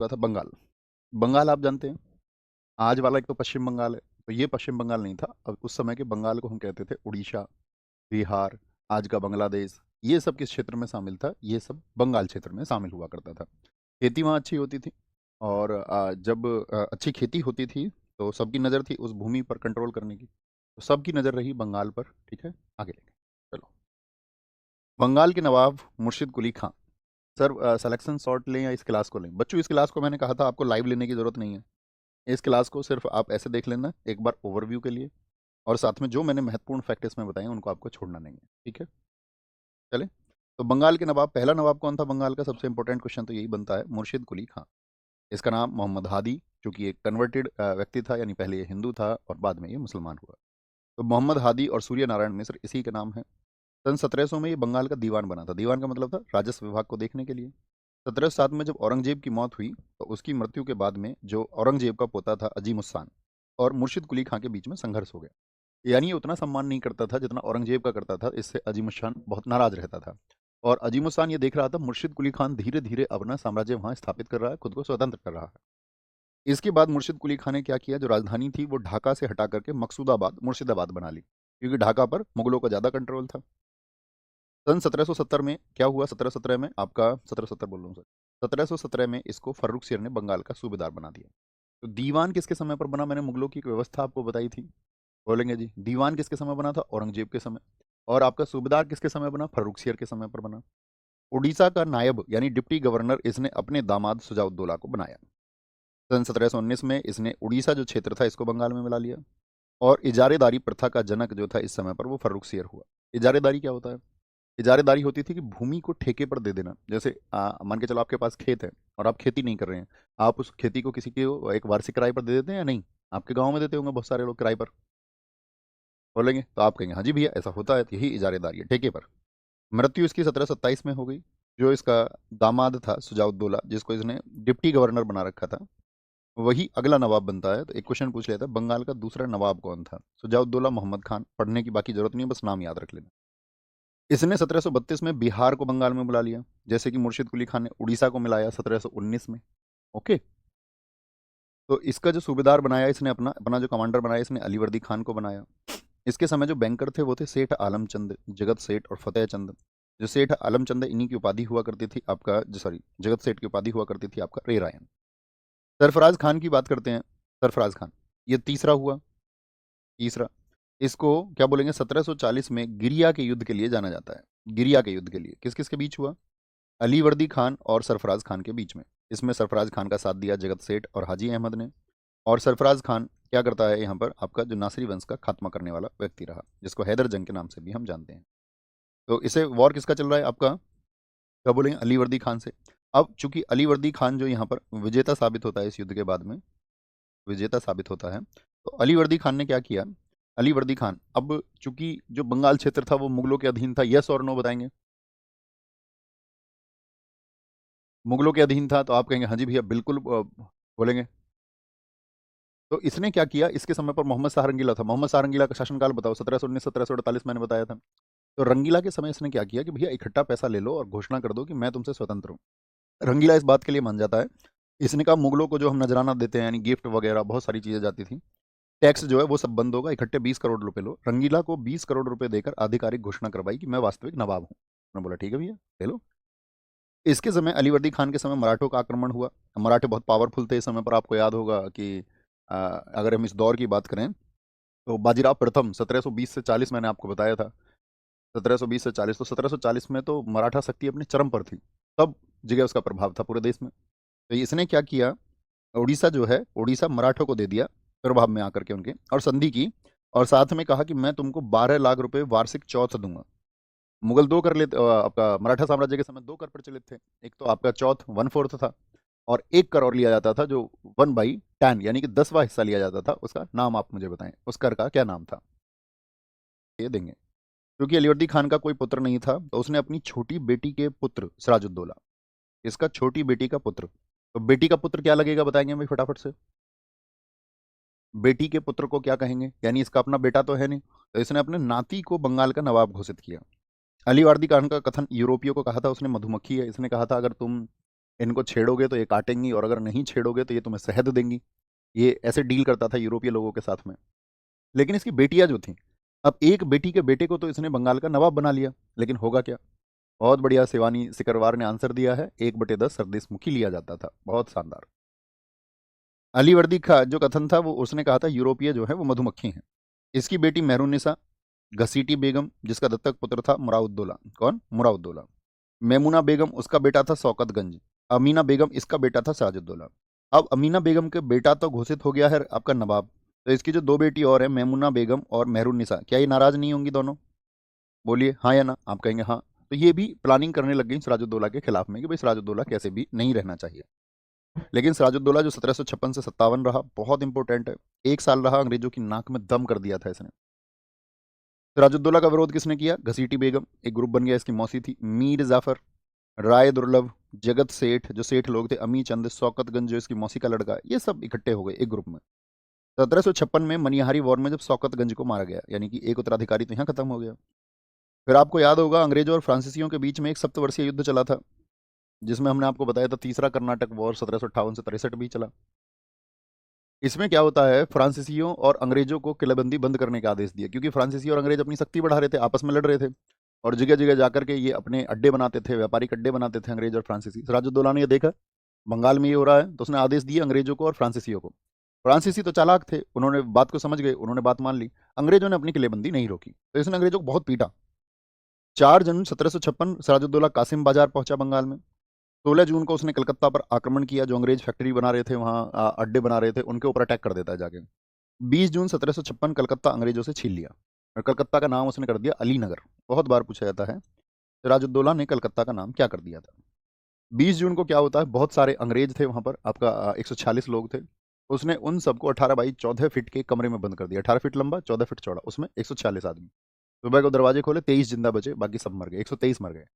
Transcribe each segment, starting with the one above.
हुआ था बंगाल। बंगाल आप जानते हैं, आज वाला एक तो पश्चिम बंगाल है, तो ये पश्चिम बंगाल नहीं था। अब उस समय के बंगाल को हम कहते थे उड़ीसा, बिहार, आज का बांग्लादेश। ये सब किस क्षेत्र में शामिल था? ये सब बंगाल क्षेत्र में शामिल हुआ करता था। खेती वहाँ अच्छी होती थी, और जब अच्छी खेती होती थी तो सबकी नज़र थी उस भूमि पर कंट्रोल करने की, तो सबकी नज़र रही बंगाल पर। ठीक है, आगे लेंगे। चलो, बंगाल के नवाब मुर्शिद कुली खां। सर, सिलेक्शन शॉट लें या इस क्लास को लें? बच्चों, इस क्लास को मैंने कहा था आपको लाइव लेने की ज़रूरत नहीं है। इस क्लास को सिर्फ आप ऐसे देख लेना एक बार ओवरव्यू के लिए, और साथ में जो मैंने महत्वपूर्ण फैक्ट इसमें बताए हैं उनको आपको छोड़ना नहीं है। ठीक है, चले। तो बंगाल के नवाब, पहला नवाब कौन था बंगाल का? सबसे इंपॉर्टेंट क्वेश्चन तो यही बनता है, मुर्शिद कुली खां। इसका नाम मोहम्मद हादी, चूंकि एक कन्वर्टेड व्यक्ति था, यानी पहले ये हिंदू था और बाद में ये मुसलमान हुआ। तो मोहम्मद हादी और सूर्य नारायण मिश्र इसी के नाम है। सन 1700 में ये बंगाल का दीवान बना था। दीवान का मतलब था राजस्व विभाग को देखने के लिए। 1707 में जब औरंगजेब की मौत हुई, तो उसकी मृत्यु के बाद में जो औरंगजेब का पोता था अजीम उस्सान और मुर्शिद कुली खां के बीच में संघर्ष हो गया। यानी ये उतना सम्मान नहीं करता था जितना औरंगजेब का करता था। इससे अजीम उस्सान बहुत नाराज रहता था, और अजीम उस्सान ये देख रहा था मुर्शिद कुली खान धीरे धीरे अपना साम्राज्य वहां स्थापित कर रहा है, खुद को स्वतंत्र कर रहा है। इसके बाद मुर्शिद कुली खान ने क्या किया, जो राजधानी थी वो ढाका से हटा करके मकसूदाबाद, मुर्शिदाबाद बना ली, क्योंकि ढाका पर मुगलों का ज़्यादा कंट्रोल था। सन 1770 में क्या हुआ? 1717 में आपका 1770 बोल रहा हूँ सर, 1717 में इसको फर्रुख शेर ने बंगाल का सूबेदार बना दिया। तो दीवान किसके समय पर बना? मैंने मुगलों की एक व्यवस्था आपको बताई थी, बोलेंगे जी। दीवान किसके समय बना था? औरंगजेब के समय। और आपका सूबेदार किसके समय बना? फर्रुख शेर के समय पर बना। उड़ीसा का नायब यानी डिप्टी गवर्नर इसने अपने दामाद सुजाउद्दौला को बनाया। सन 1719 में इसने उड़ीसा जो क्षेत्र था इसको बंगाल में मिला लिया। और इजारेदारी प्रथा का जनक जो था इस समय पर वो फर्रुख शेर हुआ। इजारेदारी क्या होता है? इजारेदारी होती थी कि भूमि को ठेके पर दे देना। जैसे मान के चलो आपके पास खेत है और आप खेती नहीं कर रहे हैं, आप उस खेती को किसी के एक वार्षिक किराए पर दे देते हैं या नहीं? आपके गांव में देते होंगे बहुत सारे लोग किराए पर, बोलेंगे तो आप कहेंगे हाँ जी भैया ऐसा होता है, तो यही इजारेदारी है, ठेके पर। मृत्यु इसकी 1727 में हो गई। जो इसका दामाद था सुजाउद्दौला, जिसको इसने डिप्टी गवर्नर बना रखा था, वही अगला नवाब बनता है। तो एक क्वेश्चन पूछ लेता है, बंगाल का दूसरा नवाब कौन था? सुजाउद्दौला मोहम्मद खान। पढ़ने की बाकी जरूरत नहीं है, बस नाम याद रख लेना। इसने 1732 में बिहार को बंगाल में बुला लिया, जैसे कि मुर्शिद कुली खान ने उड़ीसा को मिलाया 1719 में। ओके, तो इसका जो सूबेदार बनाया इसने, अपना अपना जो कमांडर बनाया इसने अलीवर्दी खान को बनाया। इसके समय जो बैंकर थे वो थे सेठ आलमचंद, जगत सेठ और फतेह चंद। जो सेठ आलमचंद है, इन्हीं की उपाधि हुआ करती थी आपका, जो सॉरी जगत सेठ की उपाधि हुआ करती थी आपका रे रायन। सरफराज खान की बात करते हैं। सरफराज खान ये तीसरा हुआ। तीसरा, इसको क्या बोलेंगे? 1740 में गिरिया के युद्ध के लिए जाना जाता है। गिरिया के युद्ध के लिए किस किस के बीच हुआ? अलीवर्दी खान और सरफराज खान के बीच में। इसमें सरफराज खान का साथ दिया जगत सेठ और हाजी अहमद ने। और सरफराज खान क्या करता है यहाँ पर? आपका जो नासिरी वंश का खात्मा करने वाला व्यक्ति रहा, जिसको हैदर जंग के नाम से भी हम जानते हैं। तो इसे वॉर किसका चल रहा है आपका? क्या बोलेंगे? अलीवर्दी खान से। अब चूंकि अलीवर्दी खान जो यहाँ पर विजेता साबित होता है इस युद्ध के बाद में, विजेता साबित होता है, तो अलीवर्दी खान ने क्या किया? अलीवर्दी खान अब चूंकि जो बंगाल क्षेत्र था वो मुगलों के अधीन था, यस और नो बताएंगे। मुगलों के अधीन था, तो आप कहेंगे हाँ जी भैया बिल्कुल, बोलेंगे। तो इसने क्या किया? इसके समय पर मोहम्मद शाह रंगीला था। मोहम्मद शाह रंगीला का शासनकाल बताओ। 1719 1748 मैंने बताया था। तो रंगीला के समय इसने क्या किया कि भैया इकट्ठा पैसा ले लो और घोषणा कर दो कि मैं तुमसे स्वतंत्र हूँ। रंगीला इस बात के लिए मान जाता है। इसने कहा मुगलों को जो हम नजराना देते हैं, यानी गिफ्ट वगैरह बहुत सारी चीजें जाती थी, टैक्स जो है वो सब बंद होगा, इकट्ठे 20 करोड़ रुपए लो। रंगीला को 20 करोड़ रुपए देकर आधिकारिक घोषणा करवाई कि मैं वास्तविक नवाब हूँ। उन्होंने बोला ठीक है भैया ले लो। इसके समय अलीवर्दी खान के समय मराठों का आक्रमण हुआ। मराठे बहुत पावरफुल थे इस समय पर। आपको याद होगा कि अगर हम इस दौर की बात करें तो बाजीराव प्रथम 1720 से 40 मैंने आपको बताया था। 1720 से 40, तो 1740 में तो मराठा शक्ति अपने चरम पर थी। तब जगह उसका प्रभाव था पूरे देश में। तो इसने क्या किया? उड़ीसा जो है, उड़ीसा मराठों को दे दिया प्रभाव में आकर के उनके, और संधि की। और साथ में कहा कि मैं तुमको 12 लाख रुपए वार्षिक चौथ दूंगा। मुगल दो कर लेते, आपका मराठा साम्राज्य के समय दो कर प्रचलित थे। एक तो आपका चौथ 1/4 था, और 1 कर और लिया जाता था जो 1/10 यानी कि 10वां हिस्सा लिया जाता था। उसका नाम आप मुझे बताएं, उस कर का क्या नाम था? ये देंगे। क्योंकि अलीवर्दी खान का कोई पुत्र नहीं था, तो उसने अपनी छोटी बेटी के पुत्र सिराजुद्दौला, इसका छोटी बेटी का पुत्र, तो बेटी का पुत्र क्या लगेगा बताएंगे भाई फटाफट से? बेटी के पुत्र को क्या कहेंगे? यानी इसका अपना बेटा तो है नहीं, तो इसने अपने नाती को बंगाल का नवाब घोषित किया। अलीवर्दी खान का कथन यूरोपियों को कहा था, उसने मधुमक्खी है। इसने कहा था अगर तुम इनको छेड़ोगे तो ये काटेंगी और अगर नहीं छेड़ोगे तो ये तुम्हें शहद देंगी। ये ऐसे डील करता था यूरोपीय लोगों के साथ में। लेकिन इसकी बेटियां जो थी, अब एक बेटी के बेटे को तो इसने बंगाल का नवाब बना लिया, लेकिन होगा क्या? बहुत बढ़िया शिवानी सिकरवार ने आंसर दिया है, 1/10 सरदेशमुखी लिया जाता था। बहुत शानदार। अलीवर्दी का जो कथन था वो उसने कहा था यूरोपीय जो है वो मधुमक्खी हैं। इसकी बेटी मेहरुन्निसा, घसीटी बेगम जिसका दत्तक पुत्र था मुराउद्दौला। कौन? मुराउद्दौला। मेमुना बेगम उसका बेटा था शौकतगंज। अमीना बेगम इसका बेटा था सिराजुद्दौला। अब अमीना बेगम के बेटा तो घोषित हो गया है आपका नवाब, तो इसकी जो दो बेटी और है मेमुना बेगम और मेहरुन्निसा, क्या ये नाराज नहीं होंगी दोनों? बोलिए हाँ या ना। आप कहेंगे हाँ। तो ये भी प्लानिंग करने लग गई सिराजुद्दौला के खिलाफ में कि भाई सिराजुद्दौला कैसे भी नहीं रहना चाहिए। लेकिन सिराजुद्दौला जो 1756 से 57 रहा, बहुत इंपॉर्टेंट है। 1 साल रहा, अंग्रेजों की नाक में दम कर दिया था इसने। सिराजुद्दौला का विरोध किसने किया? घसीटी बेगम, एक ग्रुप बन गया, इसकी मौसी थी। मीर जाफर, राय दुर्लभ, जगत सेठ, जो सेठ लोग थे, अमी चंद, शौकतगंज जो इसकी मौसी का लड़का है, ये सब इकट्ठे हो गए एक ग्रुप में। 1756 में मनिहारी वॉर में जब शौकतगंज को मारा गया, यानी कि एक उत्तराधिकारी तो यहाँ खत्म हो गया। फिर आपको याद होगा अंग्रेजों और फ्रांसीसियों के बीच में एक सप्तवर्षीय युद्ध चला था, जिसमें हमने आपको बताया था तीसरा कर्नाटक वॉर 1758 से 63 भी चला। इसमें क्या होता है, फ्रांसीसियों और अंग्रेजों को किलेबंदी बंद करने का आदेश दिया, क्योंकि फ्रांसीसी और अंग्रेज अपनी शक्ति बढ़ा रहे थे, आपस में लड़ रहे थे और जगह जगह जाकर के ये अपने अड्डे बनाते थे, व्यापारिक अड्डे बनाते थे अंग्रेज और फ्रांसीसी। सिराजुद्दौला ने ये देखा बंगाल में ये हो रहा है, तो उसने आदेश दिए अंग्रेजों को और फ्रांसीसियों को। फ्रांसीसी तो चालाक थे, उन्होंने बात को समझ गए, उन्होंने बात मान ली। अंग्रेजों ने अपनी किलेबंदी नहीं रोकी, तो इसने अंग्रेजों को बहुत पीटा। 4 जून 1756 सिराजुद्दौला कासिम बाजार पहुंचा बंगाल में। 16 जून को उसने कलकत्ता पर आक्रमण किया, जो अंग्रेज फैक्ट्री बना रहे थे वहाँ, अड्डे बना रहे थे, उनके ऊपर अटैक कर देता है जाके। 20 जून 1756 कलकत्ता अंग्रेजों से छीन लिया और कलकत्ता का नाम उसने कर दिया अलीनगर। बहुत बार पूछा जाता है सिराजुद्दौला ने कलकत्ता का नाम क्या कर दिया था। 20 जून को क्या होता है, बहुत सारे अंग्रेज थे वहां पर, आपका 146 लोग थे। उसने उन सबको 18 बाई 14 फीट के कमरे में बंद कर दिया, 18 फीट लंबा 14 फीट चौड़ा, उसमें 146 आदमी। सुबह को दरवाजे खोले, 23 जिंदा बचे, बाकी सब मर गए, 123 मर गए।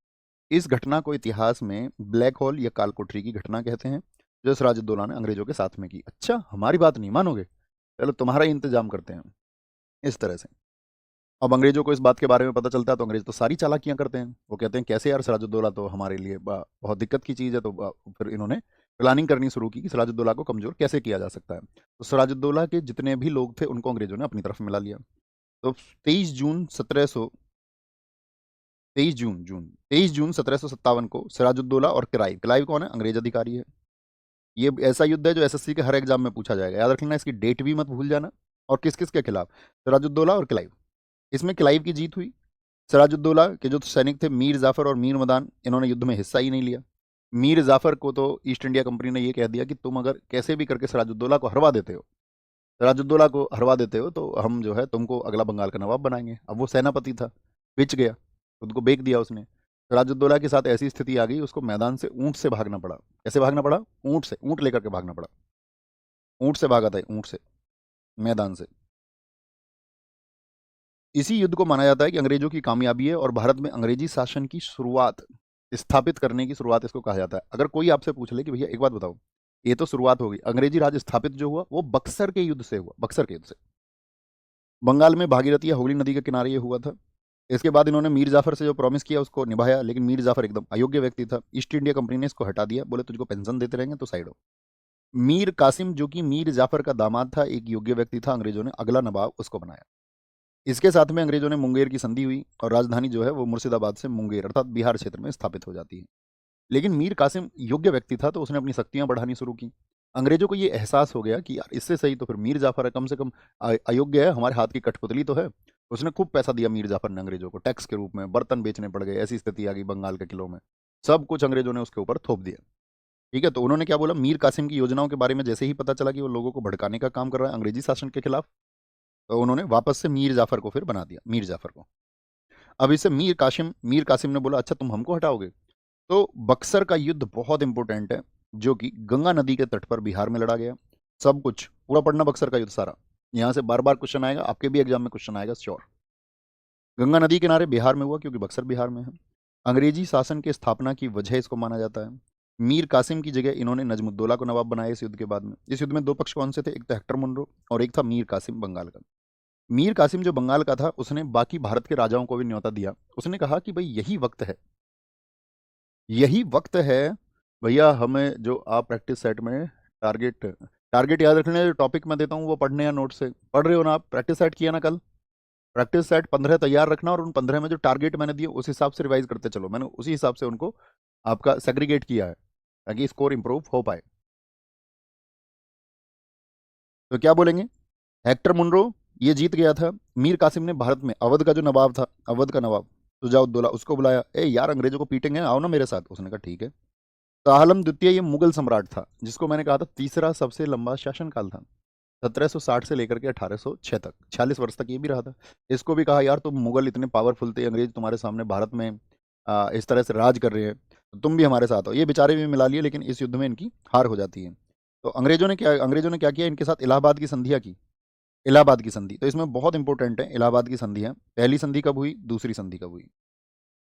इस घटना को इतिहास में ब्लैक होल या काल कोठरी की घटना कहते हैं, जो सिराजुद्दौला ने अंग्रेजों के साथ में की। अच्छा, हमारी बात नहीं मानोगे, चलो तुम्हारा ही इंतजाम करते हैं। इस तरह से अब अंग्रेजों को इस बात के बारे में पता चलता है, तो अंग्रेज तो सारी चालाकियां करते हैं। वो कहते हैं कैसे यार, सिराजुद्दौला तो हमारे लिए बहुत दिक्कत की चीज़ है। तो फिर इन्होंने प्लानिंग करनी शुरू की कि सिराजुद्दौला को कमजोर कैसे किया जा सकता है। तो सिराजुद्दौला के जितने भी लोग थे उनको अंग्रेजों ने अपनी तरफ मिला लिया। तो 23 जून 1757 को सिराजुद्दौला और क्लाइव, क्लाइव कौन है? अंग्रेज अधिकारी है। ये ऐसा युद्ध है जो एसएससी के हर एग्जाम में पूछा जाएगा, याद रखना, इसकी डेट भी मत भूल जाना। और किस किस के खिलाफ? सिराजुद्दौला और क्लाइव। इसमें क्लाइव की जीत हुई। सिराजुद्दौला के जो सैनिक थे मीर जाफर और मीर मदान, इन्होंने युद्ध में हिस्सा ही नहीं लिया। मीर जाफर को तो ईस्ट इंडिया कंपनी ने ये कह दिया कि तुम अगर कैसे भी करके सिराजुद्दौला को हरवा देते हो, सिराजुद्दौला को हरवा देते हो, तो हम जो है तुमको अगला बंगाल का नवाब बनाएंगे। अब वो सेनापति था, पिच गया, खुद को बेच दिया उसने। सिराजुद्दौला के साथ ऐसी स्थिति आ गई, उसको मैदान से ऊंट से भागना पड़ा। कैसे भागना पड़ा? ऊंट से, ऊंट लेकर के भागना पड़ा। ऊंट से भागा था, ऊंट से, मैदान से। इसी युद्ध को माना जाता है कि अंग्रेजों की कामयाबी है और भारत में अंग्रेजी शासन की शुरुआत, स्थापित करने की शुरुआत इसको कहा जाता है। अगर कोई आपसे पूछ ले कि भैया एक बात बताओ, ये तो शुरुआत हो गई, अंग्रेजी राज स्थापित जो हुआ वो बक्सर के युद्ध से हुआ, बक्सर के युद्ध से। बंगाल में भागीरथी या हुगली नदी के किनारे ये हुआ था। इसके बाद इन्होंने मीर जाफर से जो प्रॉमिस किया उसको निभाया, लेकिन मीर जाफर एकदम अयोग्य व्यक्ति था। ईस्ट इंडिया कंपनी ने इसको हटा दिया, बोले तुझको पेंशन देते रहेंगे तो साइड हो। मीर कासिम जो कि मीर जाफर का दामाद था, एक योग्य व्यक्ति था, अंग्रेजों ने अगला नवाब उसको बनाया। इसके साथ में अंग्रेजों ने मुंगेर की संधि हुई और राजधानी जो है वो मुर्शिदाबाद से मुंगेर अर्थात बिहार क्षेत्र में स्थापित हो जाती है। लेकिन मीर कासिम योग्य व्यक्ति था, तो उसने अपनी शक्तियां बढ़ानी शुरू की। अंग्रेजों को ये एहसास हो गया कि यार इससे सही तो फिर मीर जाफर है, कम से कम अयोग्य है, हमारे हाथ की कठपुतली तो है। उसने खूब पैसा दिया मीर जाफर ने अंग्रेजों को, टैक्स के रूप में बर्तन बेचने पड़ गए, ऐसी स्थिति आ गई बंगाल के किलों में। सब कुछ अंग्रेजों ने उसके ऊपर थोप दिया। ठीक है, तो उन्होंने क्या बोला, मीर कासिम की योजनाओं के बारे में जैसे ही पता चला कि वो लोगों को भड़काने का काम कर रहा है अंग्रेजी शासन के खिलाफ, तो उन्होंने वापस से मीर जाफर को फिर बना दिया, मीर जाफर को। अब इससे मीर कासिम ने बोला अच्छा तुम हमको हटाओगे। तो बक्सर का युद्ध बहुत इंपॉर्टेंट है, जो कि गंगा नदी के तट पर बिहार में लड़ा गया। सब कुछ पूरा पढ़ना, बक्सर का युद्ध सारा, यहाँ से बार बार क्वेश्चन आएगा, आपके भी एग्जाम में क्वेश्चन आएगा श्योर। गंगा नदी किनारे बिहार में हुआ, क्योंकि बक्सर बिहार में है। अंग्रेजी शासन की स्थापना की वजह इसको माना जाता है। मीर कासिम की जगह इन्होंने नजमुद्दौला को नवाब बनाया इस युद्ध के बाद में। इस युद्ध में दो पक्ष कौन से थे? एक था हेक्टर मुनरो और एक था मीर कासिम बंगाल का। मीर कासिम जो बंगाल का था, उसने बाकी भारत के राजाओं को भी न्योता दिया। उसने कहा कि भाई यही वक्त है भैया हमें जो आप प्रैक्टिस सेट में टारगेट टारगेट याद रखने जो टॉपिक मैं देता हूँ वो पढ़ने या नोट से पढ़ रहे हो ना आप? प्रैक्टिस सेट किया ना कल? प्रैक्टिस सेट 15 तैयार रखना और उन 15 में जो टारगेट मैंने दिए उस हिसाब से रिवाइज करते चलो। मैंने उसी हिसाब से उनको आपका सेग्रीगेट किया है ताकि स्कोर इंप्रूव हो पाए। तो क्या बोलेंगे? हेक्टर मुनरो ये जीत गया था। मीर कासिम ने भारत में अवध का जो नवाब था, अवध का नवाब सुजाउद्दौला, उसको बुलाया, ए यार अंग्रेजों को पीटेंगे, आओ ना मेरे साथ। उसने कहा ठीक है। शाह आलम द्वितीय ये मुगल सम्राट था जिसको मैंने कहा था तीसरा सबसे लंबा शासनकाल था, 1760 से लेकर के 1806 तक, 46 वर्ष तक ये भी रहा था। इसको भी कहा यार तुम मुगल इतने पावरफुल थे, अंग्रेज तुम्हारे सामने भारत में इस तरह से राज कर रहे हैं, तो तुम भी हमारे साथ हो। ये बेचारे भी मिला लिए लेकिन इस युद्ध में इनकी हार हो जाती है। तो अंग्रेजों ने क्या किया, इनके साथ इलाहाबाद की संधियाँ की। इलाहाबाद की संधि तो इसमें बहुत इंपॉर्टेंट है। इलाहाबाद की संधि है, पहली संधि कब हुई, दूसरी संधि कब हुई?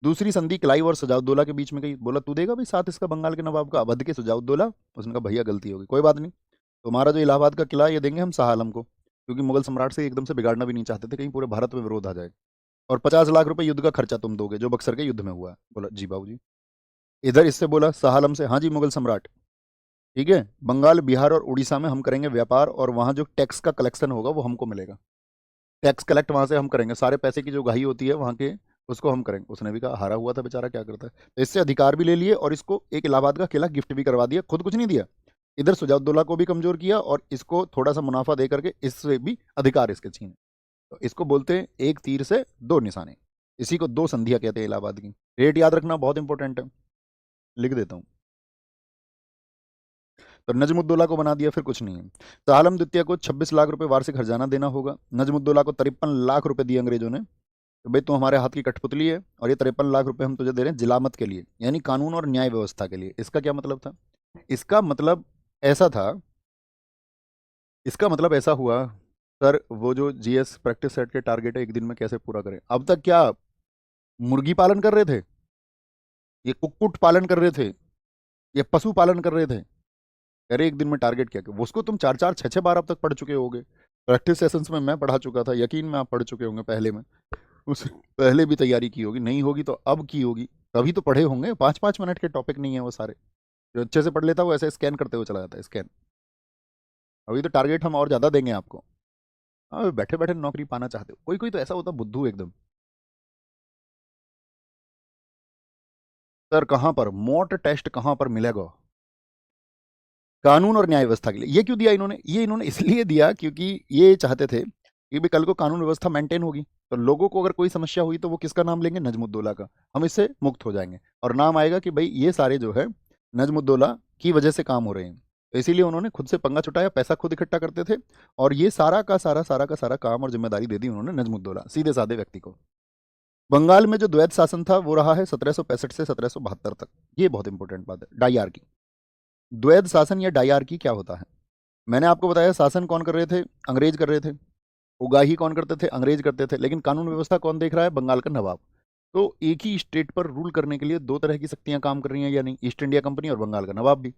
दूसरी संधि क्लाइव और सजाउद्दौला के बीच में गई। बोला तू देगा भाई साथ इसका बंगाल के नवाब का, अवध के सजाउद्दौला? उसने कहा भैया गलती होगी, कोई बात नहीं, तुम्हारा जो इलाहाबाद का किला ये देंगे हम शाह आलम को, क्योंकि मुगल सम्राट से एकदम से बिगाड़ना भी नहीं चाहते थे, कहीं पूरे भारत में विरोध आ जाए। और 50 लाख रुपए युद्ध का खर्चा तुम दोगे जो बक्सर के युद्ध में हुआ है। बोला जी बाबू जी। इधर इससे बोला शाह आलम से, हाँ जी मुगल सम्राट, ठीक है, बंगाल बिहार और उड़ीसा में हम करेंगे व्यापार और वहाँ जो टैक्स का कलेक्शन होगा वो हमको मिलेगा। टैक्स कलेक्ट वहाँ से हम करेंगे, सारे पैसे की जो गाही होती है वहाँ के उसको हम करेंगे। उसने भी कहा हारा हुआ था बेचारा, क्या करता है। तो इससे अधिकार भी ले लिए और इसको एक इलाहाबाद का किला गिफ्ट भी करवा दिया, खुद कुछ नहीं दिया। इधर सुजाउद्दौला को भी कमजोर किया और इसको थोड़ा सा मुनाफा दे करके इससे भी अधिकार इसके छीने। तो इसको बोलते हैं एक तीर से दो निशाने। इसी को दो संधियां कहते हैं इलाहाबाद की। रेट याद रखना बहुत इंपॉर्टेंट है, लिख देता हूँ। तो नजमुद्दौला को बना दिया, फिर कुछ नहीं है। तो आलम द्वितीय को 26 लाख रुपए वार्षिक हर्जाना देना होगा। नजमुद्दौला को 53 लाख रुपए दिए अंग्रेजों ने, तो भाई तू हमारे हाथ की कठपुतली है और ये 53 लाख रुपए हम तुझे दे रहे हैं जिलामत के लिए, यानी कानून और न्याय व्यवस्था के लिए। इसका क्या मतलब था? इसका मतलब ऐसा था, इसका मतलब ऐसा हुआ, सर वो जो जीएस प्रैक्टिस सेट के टारगेट है एक दिन में कैसे पूरा करें। अब तक क्या मुर्गी पालन कर रहे थे, ये कुक्कुट पालन कर रहे थे, ये पशु पालन कर रहे थे? अरे एक दिन में टारगेट क्या, उसको तुम 4 4 6 6 बार अब तक पढ़ चुके होगे। प्रैक्टिस सेशंस में मैं पढ़ा चुका था, यकीन में आप पढ़ चुके होंगे पहले में, उस पहले भी तैयारी की होगी, नहीं होगी तो अब की होगी। तभी तो पढ़े होंगे, 5 5 मिनट के टॉपिक नहीं है वो सारे। जो अच्छे से पढ़ लेता वो ऐसे स्कैन करते हुए चला जाता है, स्कैन। अभी तो टारगेट हम और ज़्यादा देंगे आपको। हाँ बैठे बैठे नौकरी पाना चाहते हो, कोई कोई तो ऐसा होता बुद्धू एकदम। सर कहाँ पर मोट टेस्ट कहाँ पर मिलेगा? कानून और न्याय व्यवस्था के लिए। ये क्यों दिया इन्होंने? ये इन्होंने इसलिए दिया क्योंकि ये चाहते थे कि भी कल को कानून व्यवस्था मेंटेन होगी तो लोगों को अगर कोई समस्या हुई तो वो किसका नाम लेंगे? नजमुद्दौला का। हम इससे मुक्त हो जाएंगे और नाम आएगा कि भाई ये सारे जो है नजमुद्दौला की वजह से काम हो रहे हैं। तो इसीलिए उन्होंने खुद से पंगा छुटाया, पैसा खुद इकट्ठा करते थे और ये सारा का सारा काम और जिम्मेदारी दे दी उन्होंने नजमुद्दौला, सीधे साधे व्यक्ति को। बंगाल में जो द्वैध शासन था वो रहा है 1765 से 1772 तक। ये बहुत इंपॉर्टेंट बात है, डायआर्की। द्वैध शासन या डायआर्की क्या होता है? मैंने आपको बताया शासन कौन कर रहे थे? अंग्रेज कर रहे थे। उगाही कौन करते थे? अंग्रेज करते थे। लेकिन कानून व्यवस्था कौन देख रहा है? बंगाल का नवाब। तो एक ही स्टेट पर रूल करने के लिए दो तरह की शक्तियां काम कर रही हैं या नहीं? ईस्ट इंडिया कंपनी और बंगाल का नवाब भी।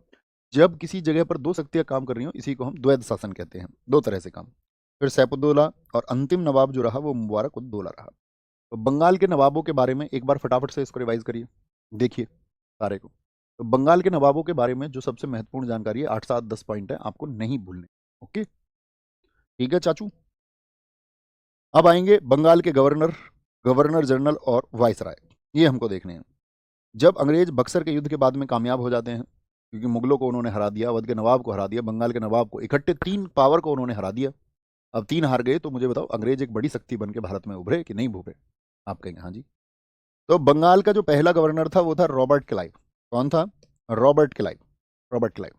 जब किसी जगह पर दो शक्तियां काम कर रही हो इसी को हम द्वैध शासन कहते हैं, दो तरह से काम। फिर सैफुद्दौला और अंतिम नवाब जो रहा वो मुबारक उद दौला रहा। तो बंगाल के नवाबों के बारे में एक बार फटाफट से इसको रिवाइज करिए, देखिए सारे को। तो बंगाल के नवाबों के बारे में जो सबसे महत्वपूर्ण जानकारी है, 8 7 10 पॉइंट है, आपको नहीं भूलने। ओके ठीक है चाचू। अब आएंगे बंगाल के गवर्नर, गवर्नर जनरल और वायसराय, ये हमको देखने हैं। जब अंग्रेज बक्सर के युद्ध के बाद में कामयाब हो जाते हैं, क्योंकि मुगलों को उन्होंने हरा दिया, अवध के नवाब को हरा दिया, बंगाल के नवाब को, इकट्ठे 3 पावर को उन्होंने हरा दिया। अब 3 हार गए तो मुझे बताओ अंग्रेज एक बड़ी शक्ति बन के भारत में उभरे कि नहीं उभरे? आप कहेंगे हाँ जी। तो बंगाल का जो पहला गवर्नर था वो था रॉबर्ट क्लाइव। कौन था? Robert Clive. Robert Clive,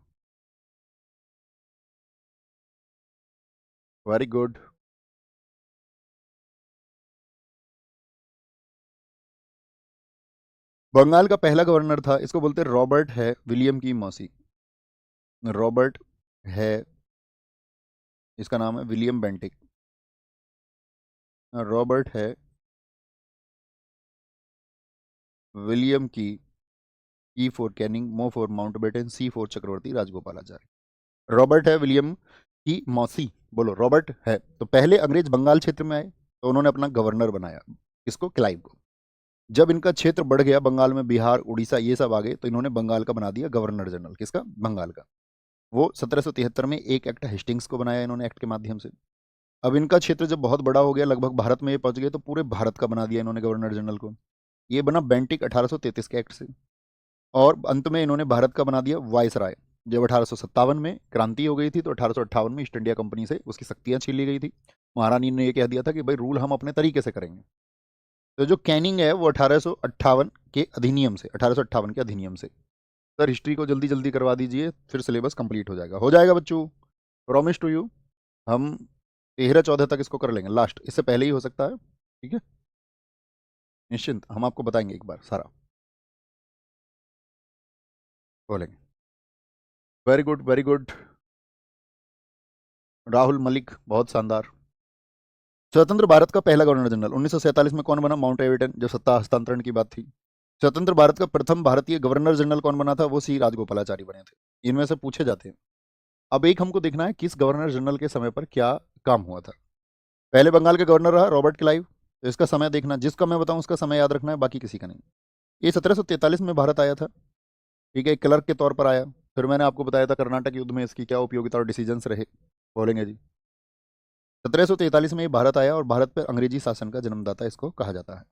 very good. Bengal का पहला गवर्नर था, इसको बोलते हैं रॉबर्ट है विलियम की मौसी। रॉबर्ट है, इसका नाम है विलियम बेंटिक। रॉबर्ट है विलियम की, E for Canning, mo for Mountbatten, C for Chakravarti Rajagopalachari. Robert है विलियम की मौसी। बोलो रॉबर्ट है। तो पहले अंग्रेज बंगाल क्षेत्र में आए तो उन्होंने अपना गवर्नर बनाया, किसको? क्लाइव को। जब इनका क्षेत्र बढ़ गया, बंगाल में बिहार उड़ीसा ये सब आ गए, तो इन्होंने बंगाल का बना दिया गवर्नर जनरल। किसका? बंगाल का। वो 1773 में एक एक्ट हेस्टिंग्स को बनाया इन्होंने, एक्ट के माध्यम से। अब इनका क्षेत्र जब बहुत बड़ा हो गया, लगभग भारत में ये पहुंच गए, तो पूरे भारत का बना दिया इन्होंने गवर्नर जनरल को। ये बना बेंटिक 1833 के एक्ट से। और अंत में इन्होंने भारत का बना दिया वायसराय। जब 1857 में क्रांति हो गई थी, तो 1858 में ईस्ट इंडिया कंपनी से उसकी शक्तियां छीन ली गई थी। महारानी ने ये कह दिया था कि भाई रूल हम अपने तरीके से करेंगे। तो जो कैनिंग है वो 1858 के अधिनियम से, 1858 के अधिनियम से। सर हिस्ट्री को जल्दी जल्दी करवा दीजिए, फिर सिलेबस कंप्लीट हो जाएगा बच्चों, प्रॉमिस टू यू। हम 13-14 तक इसको कर लेंगे लास्ट, इससे पहले ही हो सकता है, ठीक है, निश्चिंत, हम आपको बताएंगे एक बार सारा बोलेंगे। Very good very good, Rahul Malik, बहुत शानदार। स्वतंत्र भारत का पहला गवर्नर जनरल 1947 में कौन बना? माउंटबेटन, जब सत्ता हस्तांतरण की बात थी। स्वतंत्र भारत का प्रथम भारतीय गवर्नर जनरल कौन बना था? वो सी राजगोपालाचारी बने थे। इनमें से पूछे जाते हैं। अब एक हमको देखना है किस गवर्नर जनरल के समय पर क्या काम हुआ था। पहले बंगाल के गवर्नर रहा रॉबर्ट क्लाइव, तो इसका समय देखना, जिसका मैं बताऊं उसका समय याद रखना है, बाकी किसी का नहीं। ये 1743 में भारत आया था, ठीक है, क्लर्क के तौर पर आया। फिर मैंने आपको बताया था कर्नाटक युद्ध में इसकी क्या उपयोगिता और डिसीजंस रहे, बोलेंगे जी। 1743 में ये भारत आया और भारत पर अंग्रेजी शासन का जन्मदाता इसको कहा जाता है।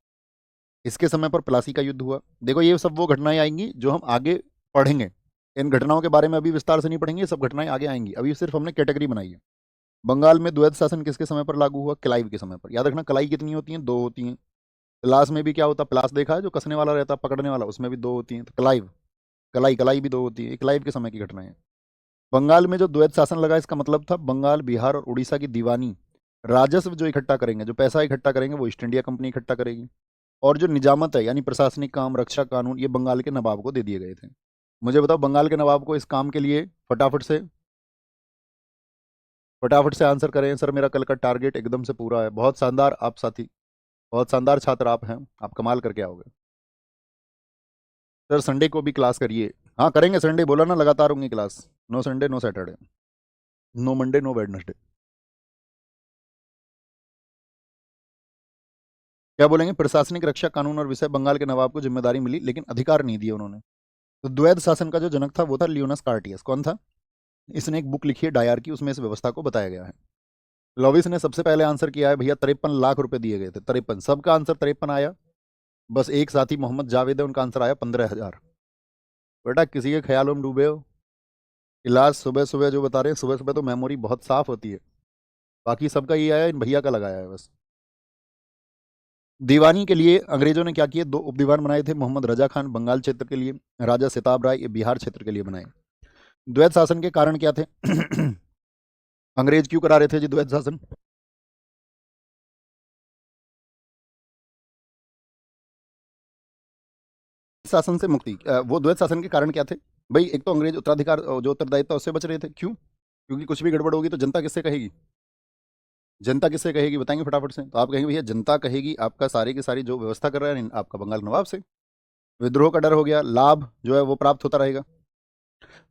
इसके समय पर प्लासी का युद्ध हुआ। देखो ये सब वो घटनाएं आएंगी जो हम आगे पढ़ेंगे। इन घटनाओं के बारे में अभी विस्तार से नहीं पढ़ेंगे, सब घटनाएं आगे आएंगी, अभी सिर्फ हमने कैटेगरी बनाई है। बंगाल में द्वैध शासन किसके समय पर लागू हुआ? क्लाइव के समय पर। याद रखना कलाई कितनी होती हैं? 2 होती हैं। प्लास में भी क्या होता है? प्लास देखा है जो कसने वाला रहता है, पकड़ने वाला, उसमें भी 2 होती हैं। तो क्लाइव, कलाई कलाई भी 2 होती है। क्लाइव के समय की घटना है। बंगाल में जो द्वैध शासन लगा, इसका मतलब था बंगाल, बिहार और उड़ीसा की दीवानी राजस्व जो इकट्ठा करेंगे, जो पैसा इकट्ठा करेंगे, वो ईस्ट इंडिया कंपनी इकट्ठा करेगी। और जो निजामत है यानी प्रशासनिक काम, रक्षा कानून, ये बंगाल के नवाब को दे दिए गए थे। मुझे बताओ बंगाल के नवाब को इस काम के लिए फटाफट से आंसर करें। सर मेरा कल का टारगेट एकदम से पूरा है। बहुत शानदार आप साथी, बहुत शानदार छात्र आप हैं, आप कमाल करके आओगे। सर संडे को भी क्लास करिए। हाँ करेंगे, संडे बोला ना, लगातार होंगी class. No Sunday no Saturday, no Monday no Wednesday. क्या बोलेंगे? प्रशासनिक, रक्षा कानून और विषय बंगाल के नवाब को जिम्मेदारी मिली, लेकिन अधिकार नहीं दिए उन्होंने। तो द्वैध शासन का जो जनक था वो था लियोनस कार्टियस। कौन था? इसने एक बुक लिखी है डायर की, उसमें इस व्यवस्था को बताया गया है। लॉविस ने सबसे पहले आंसर किया है भैया, 53 लाख रुपए दिए गए थे। 53, सबका आंसर 53 आया। बस एक साथी मोहम्मद जावेद है, उनका आंसर आया 15,000। बेटा किसी के ख्यालों में डूबे हो। इलाज सुबह सुबह जो बता रहे हैं, सुबह सुबह तो मेमोरी बहुत साफ होती है। बाकी सबका ये आया, इन भैया का लगाया है बस। दीवानी के लिए अंग्रेजों ने क्या किए? 2 उप दीवान बनाए थे। मोहम्मद रजा खान बंगाल क्षेत्र के लिए, राजा सिताब राय ये बिहार क्षेत्र के लिए बनाए। द्वैध शासन के कारण क्या थे? अंग्रेज क्यों करा रहे थे जी द्वैध शासन? शासन से मुक्ति, वो द्वैध शासन के कारण क्या थे? भाई एक तो अंग्रेज उत्तराधिकार जो उत्तरदायित्व उससे बच रहे थे। क्यों? क्योंकि कुछ भी गड़बड़ होगी तो जनता किससे कहेगी? जनता किससे कहेगी बताएंगे फटाफट से? तो आप कहेंगे भैया जनता कहेगी आपका सारी की सारी जो व्यवस्था कर रहा है आपका बंगाल नवाब से। विद्रोह का डर हो गया, लाभ जो है वो प्राप्त होता रहेगा।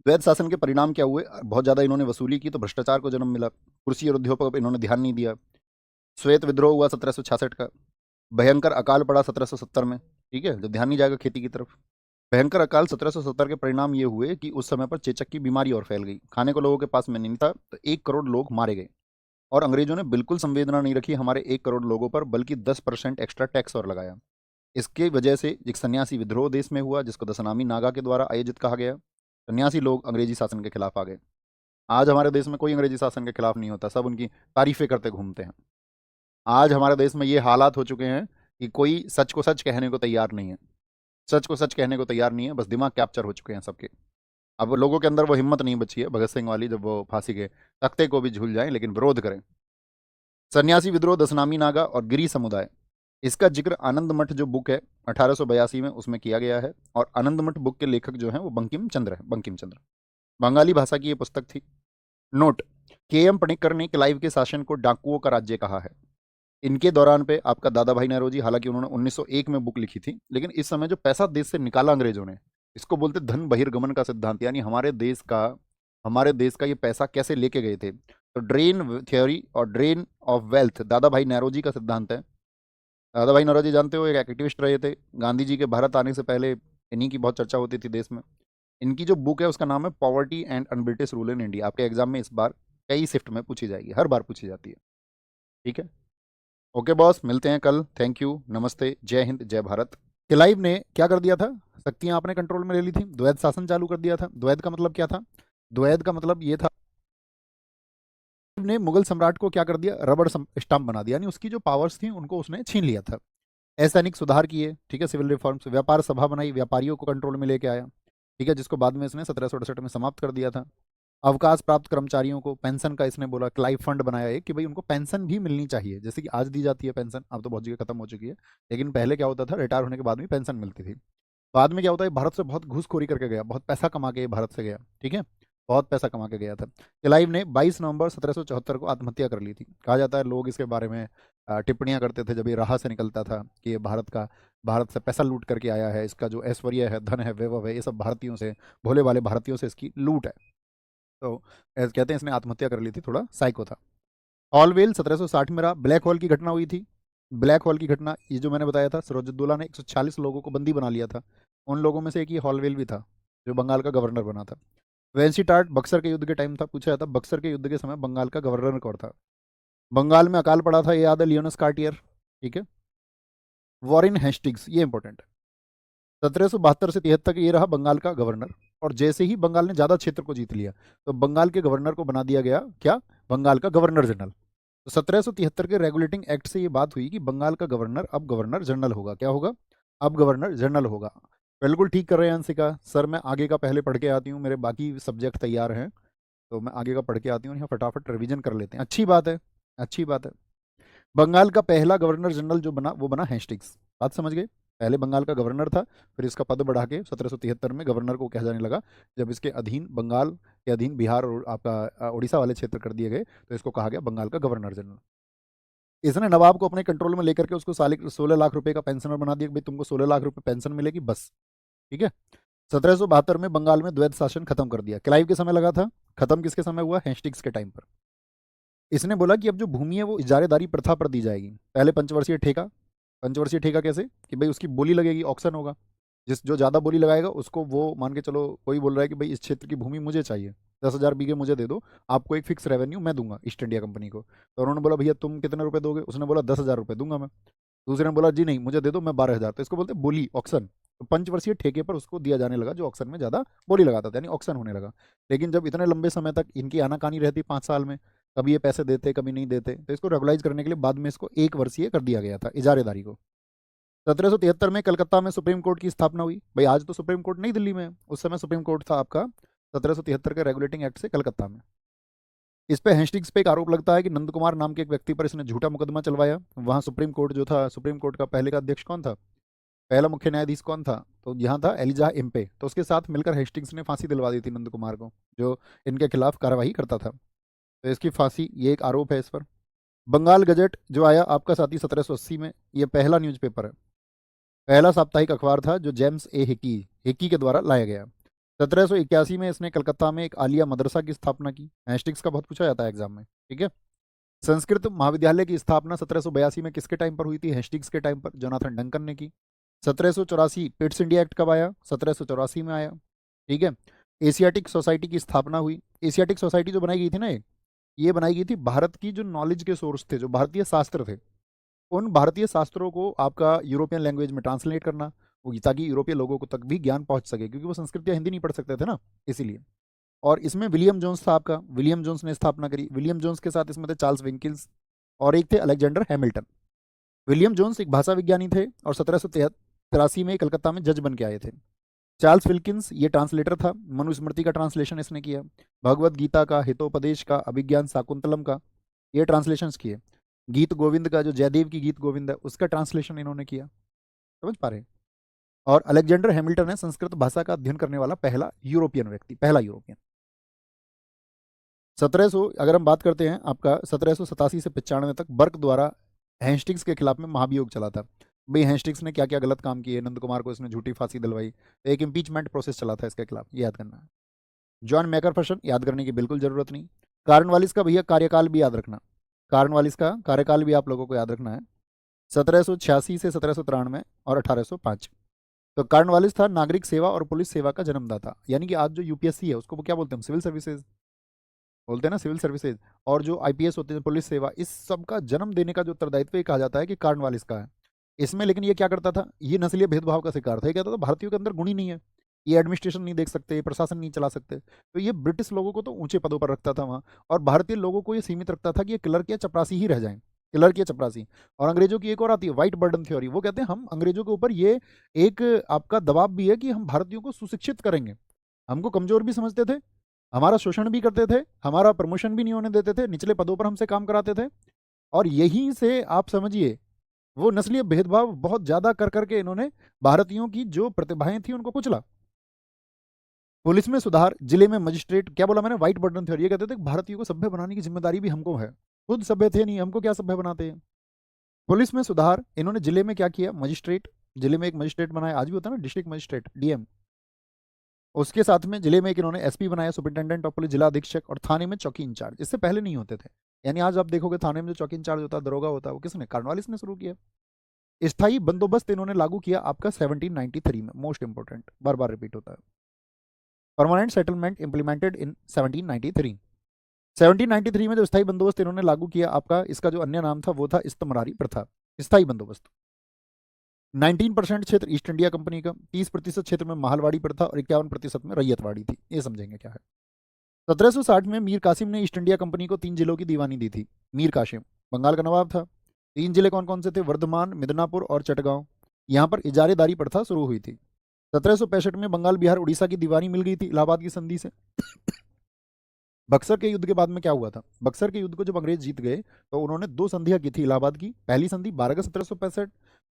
द्वैध शासन के परिणाम क्या हुए? बहुत ज्यादा इन्होंने वसूली की तो भ्रष्टाचार को जन्म मिला। कुर्सी और उद्योग पर इन्होंने ध्यान नहीं दिया। श्वेत विद्रोह हुआ 1766 का। भयंकर अकाल पड़ा 1770 में, ठीक है, जब ध्यान नहीं जाएगा खेती की तरफ। भयंकर अकाल 1770 के परिणाम ये हुए कि उस समय पर चेचक की बीमारी और फैल गई, खाने को लोगों के पास में नहीं था, तो 1 करोड़ लोग मारे गए। और अंग्रेजों ने बिल्कुल संवेदना नहीं रखी हमारे 1 करोड़ लोगों पर, बल्कि 10% एक्स्ट्रा टैक्स और लगाया। इसके वजह से एक सन्यासी विद्रोह देश में हुआ, जिसको दशनामी नागा के द्वारा आयोजित कहा गया। सन्यासी लोग अंग्रेजी शासन के खिलाफ आ गए। आज हमारे देश में कोई अंग्रेजी शासन के खिलाफ नहीं होता, सब उनकी तारीफें करते घूमते हैं। आज हमारे देश में ये हालात हो चुके हैं कि कोई सच को सच कहने को तैयार नहीं है। सच को सच कहने को तैयार नहीं है, बस दिमाग कैप्चर हो चुके हैं सबके। अब लोगों के अंदर वो हिम्मत नहीं बची है भगत सिंह वाली, जब वो फांसी के तख्ते को भी झूल जाएं लेकिन विरोध करें। सन्यासी विद्रोह, दशनामी नागा और गिरी समुदाय, इसका जिक्र आनंद मठ जो बुक है 1882 में उसमें किया गया है। और आनंद मठ बुक के लेखक जो हैं वो बंकिम चंद्र है, बंकिम चंद्र। बंगाली भाषा की ये पुस्तक थी। नोट, के एम पणिक्कर ने क्लाइव के शासन को डाकुओं का राज्य कहा है। इनके दौरान पे आपका दादा भाई नेहरू, हालांकि उन्होंने 1901 में बुक लिखी थी, लेकिन इस समय जो पैसा देश से निकाला अंग्रेजों ने, इसको बोलते धन बहिर्गमन का सिद्धांत, यानी हमारे देश का ये पैसा कैसे लेके गए थे। तो ड्रेन थ्योरी और ड्रेन ऑफ वेल्थ दादा भाई नेहरू का सिद्धांत है। दादा भाई नौरोजी जानते हो, एक एक्टिविस्ट रहे थे। गांधी जी के भारत आने से पहले इन्हीं की बहुत चर्चा होती थी देश में। इनकी जो बुक है उसका नाम है poverty and un-British rule in India. आपके एग्जाम में इस बार कई शिफ्ट में पूछी जाएगी, हर बार पूछी जाती है। ठीक है। ओके बॉस, मिलते हैं कल। थैंक यू, नमस्ते, जय हिंद, जय भारत। क्लाइव ने क्या कर दिया था? शक्तियां आपने कंट्रोल में ले ली थी, द्वैध शासन चालू कर दिया था। द्वैध का मतलब क्या था? द्वैध का मतलब ये था, ने मुगल सम्राट को क्या कर दिया, रबड़ स्टाम्प बना दिया, यानी उसकी जो पावर्स थी उनको उसने छीन लिया था। असैनिक सुधार किए, ठीक है, सिविल रिफॉर्म्स, व्यापार सभा बनाई, व्यापारियों को कंट्रोल में लेके आया, ठीक है, जिसको बाद में इसने 1768 में समाप्त कर दिया था। अवकाश प्राप्त कर्मचारियों को पेंशन का इसने बोला, क्लाइव फंड बनाया एक कि भाई उनको पेंशन भी मिलनी चाहिए, जैसे कि आज दी जाती है पेंशन, अब तो बहुत जगह खत्म हो चुकी है, लेकिन पहले क्या होता था, रिटायर होने के बाद भी पेंशन मिलती थी। बाद में क्या होता है, भारत से बहुत घूसखोरी करके गया, बहुत पैसा कमा के भारत से गया, ठीक है, बहुत पैसा कमा के गया था। क्लाइव ने 22 नवंबर 1774 को आत्महत्या कर ली थी। कहा जाता है लोग इसके बारे में टिप्पणियां करते थे जब ये राह से निकलता था कि ये भारत से पैसा लूट करके आया है, इसका जो ऐश्वर्य है, धन है, वैभव है, ये सब भारतीयों से, भोले वाले भारतीयों से इसकी लूट है। तो कहते हैं इसने आत्महत्या कर ली थी, थोड़ा साइको था। ऑलवेल 1760 में रहा। ब्लैक होल की घटना हुई थी। ब्लैक होल की घटना, ये जो मैंने बताया था, सिराजुद्दौला ने 146 लोगों को बंदी बना लिया था। उन लोगों में से एक ही हॉलवेल भी था, जो बंगाल का गवर्नर बना था। वेंसी टार्ट बक्सर के युद्ध के टाइम था, पूछा जाता बक्सर के युद्ध के समय बंगाल का गवर्नर कौन था? बंगाल में अकाल पड़ा था, ये याद है, लियोनस कार्टियर, ठीक है। वॉरेन हेस्टिंग्स, ये इंपॉर्टेंट है। 1772 से 73 ये रहा बंगाल का गवर्नर। और जैसे ही बंगाल ने ज्यादा क्षेत्र को जीत लिया, तो बंगाल के गवर्नर को बना दिया गया क्या, बंगाल का गवर्नर जनरल। तो 1773 के रेगुलेटिंग एक्ट से ये बात हुई कि बंगाल का गवर्नर अब गवर्नर जनरल होगा। क्या होगा? अब गवर्नर जनरल होगा। बिल्कुल ठीक कर रहे हैं अंशिका सर। मैं आगे का पहले पढ़ के आती हूँ, मेरे बाकी सब्जेक्ट तैयार हैं, तो मैं आगे का पढ़ के आती हूँ, यहाँ फटाफट रिवीजन कर लेते हैं। अच्छी बात है, अच्छी बात है। बंगाल का पहला गवर्नर जनरल जो बना वो बना हेस्टिंग्स। बात समझ गए? पहले बंगाल का गवर्नर था, फिर इसका पद बढ़ा के 1773 में गवर्नर को कहा जाने लगा। जब इसके अधीन, बंगाल के अधीन बिहार और आपका उड़ीसा वाले क्षेत्र कर दिए गए, तो इसको कहा गया बंगाल का गवर्नर जनरल। इसने नवाब को अपने कंट्रोल में लेकर के उसको साल 16 लाख रुपए का पेंशनर बना दिया कि भाई तुमको 16 लाख रुपए पेंशन मिलेगी बस, ठीक है। 1772 में बंगाल में द्वैध शासन खत्म कर दिया। क्लाइव के समय लगा था, खत्म किसके समय हुआ? हेस्टिंग्स के टाइम पर। इसने बोला कि अब जो भूमि है वो इजारेदारी प्रथा पर दी जाएगी। पहले पंचवर्षीय ठेका। पंचवर्षीय ठेका कैसे कि भाई उसकी बोली लगेगी, ऑक्शन होगा, जिस जो ज़्यादा बोली लगाएगा उसको, वो मान के चलो कोई बोल रहा है कि भाई इस क्षेत्र की भूमि मुझे चाहिए, 10,000 बीघे मुझे दे दो, आपको एक फिक्स रेवेन्यू मैं दूंगा ईस्ट इंडिया कंपनी को। तो उन्होंने बोला भैया तुम कितने रुपए दोगे? उसने बोला 10,000 रुपये दूंगा मैं। दूसरे ने बोला जी नहीं मुझे दे दो, मैं 12,000। तो इसको बोलते हैं बोली, ऑक्शन। तो पंचवर्षीय ठेके पर उसको दिया जाने लगा जो ऑक्शन में ज़्यादा बोली लगाता था, यानी ऑक्शन होने लगा। लेकिन जब इतने लंबे समय तक इनकी आनाकानी रहती 5 साल में, कभी ये पैसे देते कभी नहीं देते, तो इसको रेगुलाइज करने के लिए बाद में इसको 1 वर्षीय कर दिया गया था, इजारेदारी को। 1773 में कलकत्ता में सुप्रीम कोर्ट की स्थापना हुई। भाई आज तो सुप्रीम कोर्ट नई दिल्ली में है, उस समय सुप्रीम कोर्ट था आपका 1773 के रेगुलेटिंग एक्ट से कलकत्ता में। इस पे हेस्टिंग्स पे एक आरोप लगता है कि नंद कुमार नाम के एक व्यक्ति पर इसने झूठा मुकदमा चलवाया। वहां सुप्रीम कोर्ट जो था, सुप्रीम कोर्ट का पहले का अध्यक्ष कौन था, पहला मुख्य न्यायाधीश कौन था? तो यहाँ था एलिजा इम्पे। तो उसके साथ मिलकर हेस्टिंग्स ने फांसी दिलवा दी थी नंद कुमार को, जो इनके खिलाफ कार्रवाई करता था। तो इसकी फांसी, ये एक आरोप है इस पर। बंगाल गजट जो आया आपका साथी 1780 में, ये पहला न्यूज़पेपर है, पहला साप्ताहिक अखबार था जो जेम्स ए हिकी हिकी के द्वारा लाया गया। 1781 में इसने कलकत्ता में एक आलिया मदरसा की स्थापना की। हेस्टिंग्स का बहुत पूछा जाता है एग्जाम में, ठीक है। संस्कृत महाविद्यालय की स्थापना 1782 में किसके टाइम पर हुई थी? हेस्टिंग्स के टाइम पर, जोनाथन डंकन ने की। 1784 पिट्स इंडिया एक्ट कब आया? 1784 में आया, ठीक है। एशियाटिक सोसाइटी की स्थापना हुई। एशियाटिक सोसाइटी जो बनाई गई थी ना, ये बनाई गई थी भारत की जो नॉलेज के सोर्स थे, जो भारतीय शास्त्र थे, उन भारतीय शास्त्रों को आपका यूरोपियन लैंग्वेज में ट्रांसलेट करना, ताकि यूरोपीय लोगों को तक भी ज्ञान पहुंच सके, क्योंकि वो संस्कृत या हिंदी नहीं पढ़ सकते थे ना, इसीलिए। और इसमें विलियम जोन्स था आपका, विलियम जोन्स ने स्थापना करी। विलियम जोन्स के साथ इसमें थे चार्ल्स विंकिल्स और एक थे अलेक्जेंडर हैमिल्टन। विलियम जोन्स एक भाषा विज्ञानी थे और 1783 में कलकत्ता में जज बन के आए थे। चार्ल्स विल्किंस ये ट्रांसलेटर था, मनुस्मृति का ट्रांसलेशन इसने किया, भगवत गीता का, हितोपदेश का, अभिज्ञान शाकुंतलम का, ये ट्रांसलेशंस किए। गीत गोविंद का, जो जयदेव की गीत गोविंद है, उसका ट्रांसलेशन इन्होंने किया। समझ पा रहे हैं? और अलेक्जेंडर हैमिल्टन है संस्कृत भाषा का अध्ययन करने वाला पहला यूरोपियन व्यक्ति, पहला यूरोपियन। 1700, अगर हम बात करते हैं आपका 1787 से 95 तक बर्क द्वारा हेस्टिंग्स के खिलाफ में महाभियोग चला था। भाई हेस्टिंग्स ने क्या क्या गलत काम किए, नंद कुमार को इसने झूठी फांसी दिलवाई, तो एक इम्पीचमेंट प्रोसेस चला था इसके खिलाफ, ये याद करना है। जॉन मैकरफर्शन याद करने की बिल्कुल जरूरत नहीं। कार्नवालिस का भैया कार्यकाल भी याद रखना, कार्नवालिस का कार्यकाल भी आप लोगों को याद रखना है। 1786 से 1793 और 1805। तो कार्नवालिस था नागरिक सेवा और पुलिस सेवा का जन्मदाता, यानी कि आज जो यूपीएससी है उसको वो क्या बोलते हैं, सिविल सर्विसेज बोलते हैं ना, सिविल सर्विसेज। और जो आईपीएस होते हैं, पुलिस सेवा, इस सब का जन्म देने का जो उत्तरदायित्व ये कहा जाता है कि कार्नवालिस का है। इसमें लेकिन ये क्या करता था, ये नस्लीय भेदभाव का शिकार था। ये कहता था भारतीयों के अंदर गुण ही नहीं है, ये एडमिनिस्ट्रेशन नहीं देख सकते, ये प्रशासन नहीं चला सकते। तो ये ब्रिटिश लोगों को तो ऊंचे पदों पर रखता था वहाँ, और भारतीय लोगों को ये सीमित रखता था कि ये क्लर्क या चपरासी ही रह जाएं, क्लर्क या चपरासी। और अंग्रेजों की एक और आती है व्हाइट बर्डन थ्योरी, वो कहते हैं हम अंग्रेजों के ऊपर ये एक आपका दबाव भी है कि हम भारतीयों को सुशिक्षित करेंगे। हमको कमजोर भी समझते थे, हमारा शोषण भी करते थे, हमारा प्रमोशन भी नहीं होने देते थे, निचले पदों पर हमसे काम कराते थे। और यहीं से आप समझिए वो नस्लीय भेदभाव बहुत ज्यादा कर करके इन्होंने भारतीयों की जो प्रतिभाएं थी उनको कुचला। पुलिस में सुधार, जिले में मजिस्ट्रेट, क्या बोला मैंने, व्हाइट बर्डन थ्योरी। ये कहते थे कि भारतीयों को सभ्य बनाने की जिम्मेदारी भी हमको है, खुद सभ्य थे नहीं, हमको क्या सभ्य बनाते हैं। पुलिस में सुधार, इन्होंने जिले में क्या किया, मजिस्ट्रेट, जिले में एक मजिस्ट्रेट बनाया, आज भी होता है ना डिस्ट्रिक्ट मजिस्ट्रेट, डीएम। उसके साथ में जिले में एक इन्होंने एसपी बनाया, सुपरिटेंडेंट ऑफ पुलिस, जिला अधीक्षक, और थाने में चौकी इंचार्ज। इससे पहले नहीं होते थे। यानी आज आप देखोगे थाने में जो चौकी इंचार्ज होता है, दरोगा होता है, वो किसने, कार्नवालिस ने शुरू किया। स्थायी बंदोबस्त इन्होंने लागू किया आपका 1793 में, मोस्ट इंपोर्टेंट, बार बार रिपीट होता है। Permanent settlement implemented in 1793। 1793 में जो स्थायी बंदोबस्त इन्होंने लागू किया आपका, इसका जो अन्य नाम था वो था इस्तमरारी प्रथा। स्थायी बंदोबस्त, 19% क्षेत्र ईस्ट इंडिया कंपनी का, 30% क्षेत्र में माहलवाड़ी प्रथा, और 51% में रैयतवाड़ी थी। ये समझेंगे क्या है। 1760 में मीर कासिम ने ईस्ट इंडिया कंपनी को 3 जिलों की दीवानी दी थी। मीर कासिम बंगाल का नवाब था। 3 जिले कौन कौन से थे, वर्धमान, मिदनापुर और चटगांव। यहाँ पर इजारेदारी प्रथा शुरू हुई थी। 1765 में बंगाल, बिहार, उड़ीसा की दीवानी मिल गई थी इलाहाबाद की संधि से। बक्सर के युद्ध के बाद में क्या हुआ था, बक्सर के युद्ध को जब अंग्रेज जीत गए तो उन्होंने 2 संधियां की थी इलाहाबाद की। पहली संधि 12 अगस्त 1765,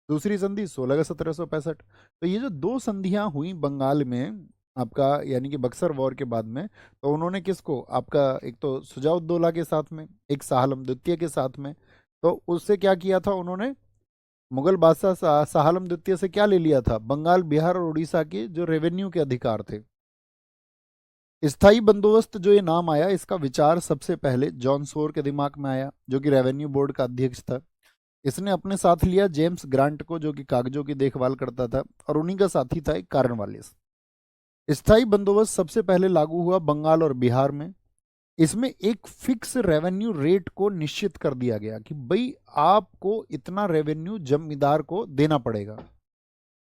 दूसरी संधि 16 अगस्त 1765। तो ये जो 2 संधियां हुई बंगाल में आपका, यानी कि बक्सर वॉर के बाद में, तो उन्होंने किसको आपका, एक तो सुजाउद्दौला के साथ में, एक शाह आलम द्वितीय के साथ में। तो उससे क्या किया था उन्होंने, मुगल बादशाह शाह आलम द्वितीय से क्या ले लिया था, बंगाल, बिहार और उड़ीसा के जो रेवेन्यू के अधिकार थे। स्थाई बंदोबस्त जो ये नाम आया, इसका विचार सबसे पहले जॉन सोर के दिमाग में आया, जो कि रेवेन्यू बोर्ड का अध्यक्ष था। इसने अपने साथ लिया जेम्स ग्रांट को, जो कि कागजों की देखभाल करता था, और उन्हीं का साथी था एक कार्नवालिस। स्थाई बंदोबस्त सबसे पहले लागू हुआ बंगाल और बिहार में। इसमें एक फिक्स रेवेन्यू रेट को निश्चित कर दिया गया कि भाई आपको इतना रेवेन्यू जमींदार को देना पड़ेगा।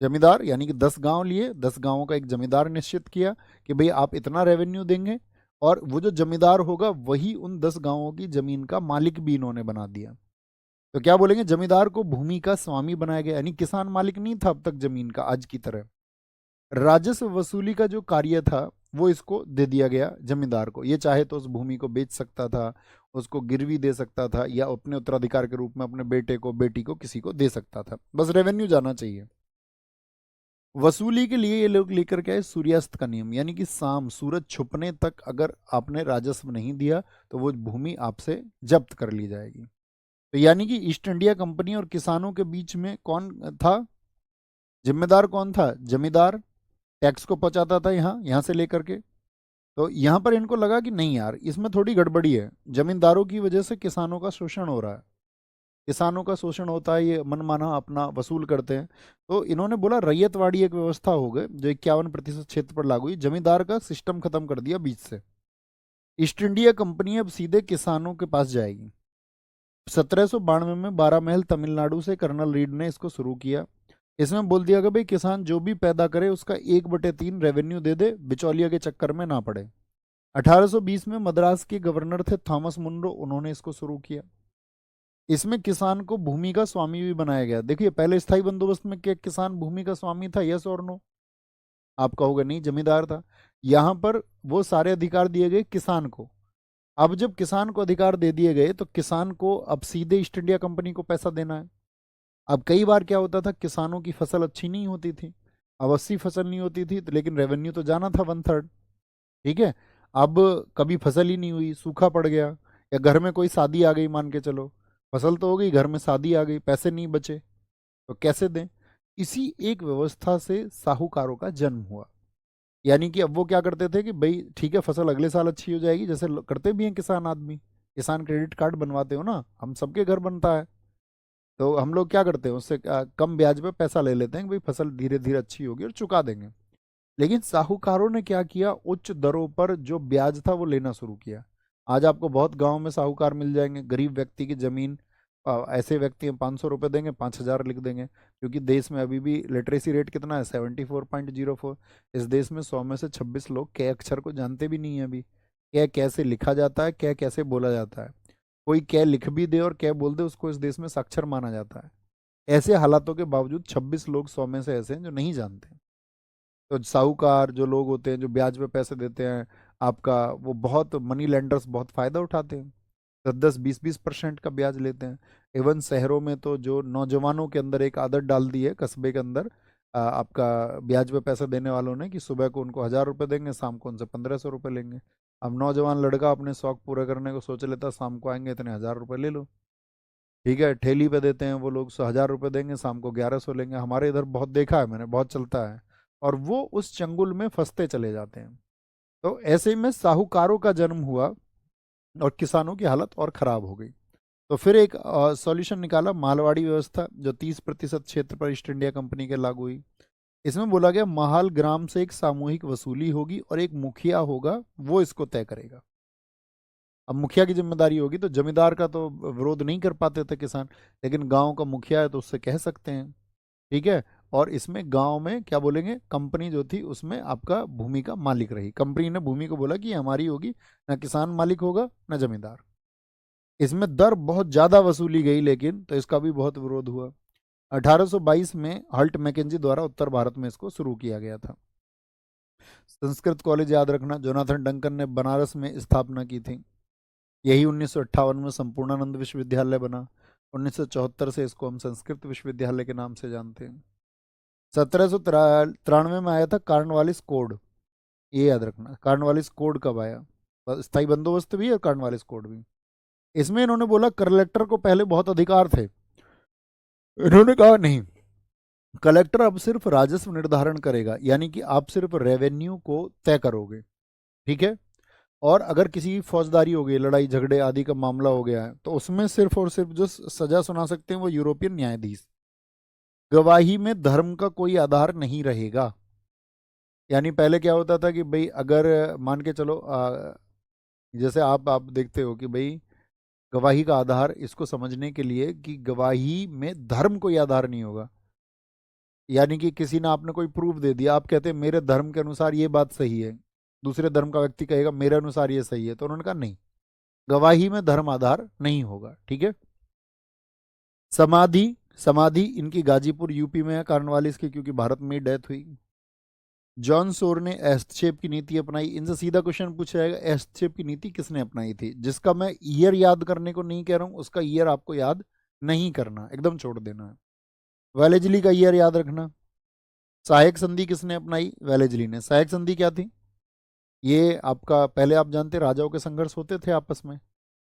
जमींदार यानी कि 10 गांव लिए, 10 गांवों का एक जमींदार निश्चित किया कि भाई आप इतना रेवेन्यू देंगे, और वो जो जमींदार होगा वही उन 10 गांवों की जमीन का मालिक भी इन्होंने बना दिया। तो क्या बोलेंगे, जमींदार को भूमि का स्वामी बनाया गया, यानी किसान मालिक नहीं था अब तक जमीन का आज की तरह। राजस्व वसूली का जो कार्य था वो इसको दे दिया गया जमींदार को। ये चाहे तो उस भूमि को बेच सकता था, उसको गिरवी दे सकता था, या अपने उत्तराधिकार के रूप में अपने बेटे को, बेटी को, किसी को दे सकता था, बस रेवेन्यू जाना चाहिए। वसूली के लिए ये लोग लेकर के आए सूर्यास्त का नियम, यानी कि शाम सूरज छुपने तक अगर आपने राजस्व नहीं दिया तो वो भूमि आपसे जब्त कर ली जाएगी। तो यानी कि ईस्ट इंडिया कंपनी और किसानों के बीच में कौन था, जिम्मेदार कौन था, जमींदार। टैक्स को पहुंचाता था यहाँ यहाँ से लेकर के। तो यहाँ पर इनको लगा कि नहीं यार, इसमें थोड़ी गड़बड़ी है, जमींदारों की वजह से किसानों का शोषण हो रहा है, किसानों का शोषण होता है, ये मनमाना अपना वसूल करते हैं। तो इन्होंने बोला रैयतवाड़ी एक व्यवस्था हो गई जो 51% क्षेत्र पर लागू हुई, जमींदार का सिस्टम खत्म कर दिया बीच से। ईस्ट इंडिया कंपनी अब सीधे किसानों के पास जाएगी। 1792 में 12 महल तमिलनाडु से कर्नल रीड ने इसको शुरू किया। इसमें बोल दिया गया भाई किसान जो भी पैदा करे उसका 1/3 रेवेन्यू दे दे, बिचौलिया के चक्कर में ना पड़े। 1820 में मद्रास के गवर्नर थे थॉमस मुनरो, उन्होंने इसको शुरू किया। इसमें किसान को भूमि का स्वामी भी बनाया गया। देखिए पहले स्थायी बंदोबस्त में क्या किसान भूमि का स्वामी था, यस और नो, आप कहोगे नहीं जमींदार था। यहां पर वो सारे अधिकार दिए गए किसान को। अब जब किसान को अधिकार दे दिए गए तो किसान को अब सीधे ईस्ट इंडिया कंपनी को पैसा देना है। अब कई बार क्या होता था, किसानों की फसल अच्छी नहीं होती थी, अब 80 फसल नहीं होती थी तो लेकिन रेवेन्यू तो जाना था 1/3। ठीक है, अब कभी फसल ही नहीं हुई, सूखा पड़ गया, या घर में कोई शादी आ गई, मान के चलो फसल तो हो गई, घर में शादी आ गई, पैसे नहीं बचे, तो कैसे दें। इसी एक व्यवस्था से साहूकारों का जन्म हुआ। यानी कि अब वो क्या करते थे कि भाई ठीक है फसल अगले साल अच्छी हो जाएगी, जैसे करते भी हैं किसान आदमी, किसान क्रेडिट कार्ड बनवाते हो ना, हम सबके घर बनता है। तो हम लोग क्या करते हैं, उससे कम ब्याज पे पैसा ले लेते हैं कि भाई फसल धीरे धीरे अच्छी होगी और चुका देंगे। लेकिन साहूकारों ने क्या किया, उच्च दरों पर जो ब्याज था वो लेना शुरू किया। आज आपको बहुत गांव में साहूकार मिल जाएंगे, गरीब व्यक्ति की जमीन, ऐसे व्यक्ति हैं 500 रुपये देंगे 5,000 लिख देंगे, क्योंकि देश में अभी भी लिटरेसी रेट कितना है, 74.04। इस देश में 100 में से 26 लोग कै अक्षर को जानते भी नहीं है अभी। कै कैसे लिखा जाता है, कै कैसे बोला जाता है। कोई कै लिख भी दे और कै बोल दे, उसको इस देश में साक्षर माना जाता है। ऐसे हालातों के बावजूद 26 लोग 100 में से ऐसे हैं जो नहीं जानते। तो साहूकार जो लोग होते हैं, जो ब्याज पे पैसे देते हैं आपका, वो बहुत मनी लेंडर्स बहुत फायदा उठाते हैं। 10-10 20-20% का ब्याज लेते हैं। इवन शहरों में तो जो नौजवानों के अंदर एक आदत डाल दी है कस्बे के अंदर, आपका ब्याज पे पैसे देने वालों ने, कि सुबह को उनको 1,000 रुपये देंगे, शाम को उनसे 1,500 रुपये लेंगे। अब नौजवान लड़का अपने शौक पूरा करने को सोच लेता, शाम को आएंगे इतने 1,000 रुपये ले लो। ठीक है, ठेली पे देते हैं वो लोग, 1,000 रुपये देंगे, शाम को 1,100 लेंगे। हमारे इधर बहुत देखा है मैंने, बहुत चलता है। और वो उस चंगुल में फंसते चले जाते हैं। तो ऐसे में साहूकारों का जन्म हुआ और किसानों की हालत और खराब हो गई। तो फिर एक सॉल्यूशन निकाला, मालवाड़ी व्यवस्था, जो 30% क्षेत्र पर ईस्ट इंडिया कंपनी के लागू हुई। इसमें बोला गया महाल ग्राम से एक सामूहिक वसूली होगी और एक मुखिया होगा, वो इसको तय करेगा। अब मुखिया की जिम्मेदारी होगी, तो जमींदार का तो विरोध नहीं कर पाते थे किसान, लेकिन गांव का मुखिया है तो उससे कह सकते हैं। ठीक है। और इसमें गांव में क्या बोलेंगे, कंपनी जो थी उसमें आपका भूमि का मालिक रही, कंपनी ने भूमि को बोला कि ये हमारी होगी, ना किसान मालिक होगा ना जमींदार। इसमें दर बहुत ज्यादा वसूली गई, लेकिन तो इसका भी बहुत विरोध हुआ। 1822 में हल्ट मैकेंजी द्वारा उत्तर भारत में इसको शुरू किया गया था। संस्कृत कॉलेज याद रखना, जोनाथन डंकन ने बनारस में स्थापना की थी। यही 1958 में संपूर्णानंद विश्वविद्यालय बना। 1974 से इसको हम संस्कृत विश्वविद्यालय के नाम से जानते हैं। 1793 में आया था कार्नवालिस कोड, ये याद रखना। कार्नवालिस कोड कब आया, स्थायी बंदोबस्त भी और कार्नवालिस कोड भी। इसमें इन्होंने बोला कलेक्टर को पहले बहुत अधिकार थे, इन्होंने कहा नहीं, कलेक्टर अब सिर्फ राजस्व निर्धारण करेगा, यानी कि आप सिर्फ रेवेन्यू को तय करोगे। ठीक है। और अगर किसी फौजदारी हो गई, लड़ाई झगड़े आदि का मामला हो गया है, तो उसमें सिर्फ और सिर्फ जो सजा सुना सकते हैं वो यूरोपियन न्यायाधीश। गवाही में धर्म का कोई आधार नहीं रहेगा। यानी पहले क्या होता था कि भाई अगर मान के चलो, जैसे आप देखते हो कि भाई गवाही का आधार इसको समझने के लिए कि गवाही में धर्म कोई आधार नहीं होगा। यानी कि किसी ने आपने कोई प्रूफ दे दिया, आप कहते हैं मेरे धर्म के अनुसार ये बात सही है, दूसरे धर्म का व्यक्ति कहेगा मेरे अनुसार ये सही है, तो उन्होंने कहा नहीं, गवाही में धर्म आधार नहीं होगा। ठीक है। समाधि, समाधि इनकी गाजीपुर यूपी में है, कार्नवालिस की, क्योंकि भारत में ही डेथ हुई। जॉन सोर ने एस्टशेप की नीति अपनाई। इनसे सीधा क्वेश्चन पूछा जाएगा, एस्टशेप की नीति किसने अपनाई थी? जिसका मैं ईयर याद करने को नहीं कह रहा हूं, उसका ईयर आपको याद नहीं करना, एकदम छोड़ देना है। वेलेजली का ईयर याद रखना। सहायक संधि किसने अपनाई? वेलेजली ने। सहायक संधि क्या थी? ये आपका, पहले आप जानते राजाओं के संघर्ष होते थे आपस में,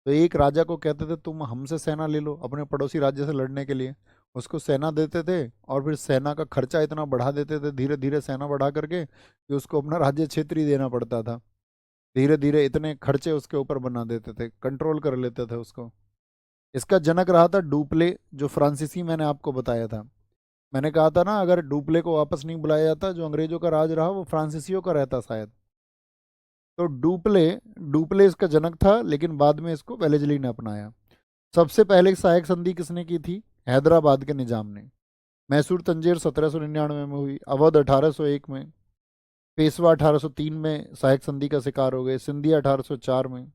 तो एक राजा को कहते थे तुम हमसे सेना ले लो अपने पड़ोसी राज्य से लड़ने के लिए, उसको सेना देते थे, और फिर सेना का खर्चा इतना बढ़ा देते थे, धीरे धीरे सेना बढ़ा करके, कि उसको अपना राज्य क्षेत्र ही देना पड़ता था। धीरे धीरे इतने खर्चे उसके ऊपर बना देते थे, कंट्रोल कर लेते थे उसको। इसका जनक रहा था डुप्ले, जो फ्रांसीसी मैंने आपको बताया था। मैंने कहा था ना, अगर डुप्ले को वापस नहीं बुलाया जाता, जो अंग्रेजों का राज रहा वो फ्रांसीसियों का रहता शायद। तो डुप्ले, डुप्ले इसका जनक था, लेकिन बाद में इसको वेलेजली ने अपनाया। सबसे पहले सहायक संधि किसने की थी? हैदराबाद के निजाम ने। मैसूर तंजीर 1799 में हुई, अवध 1801 में, पेशवा 1803 में सहायक संधि का शिकार हो गए, सिंधिया 1804 में।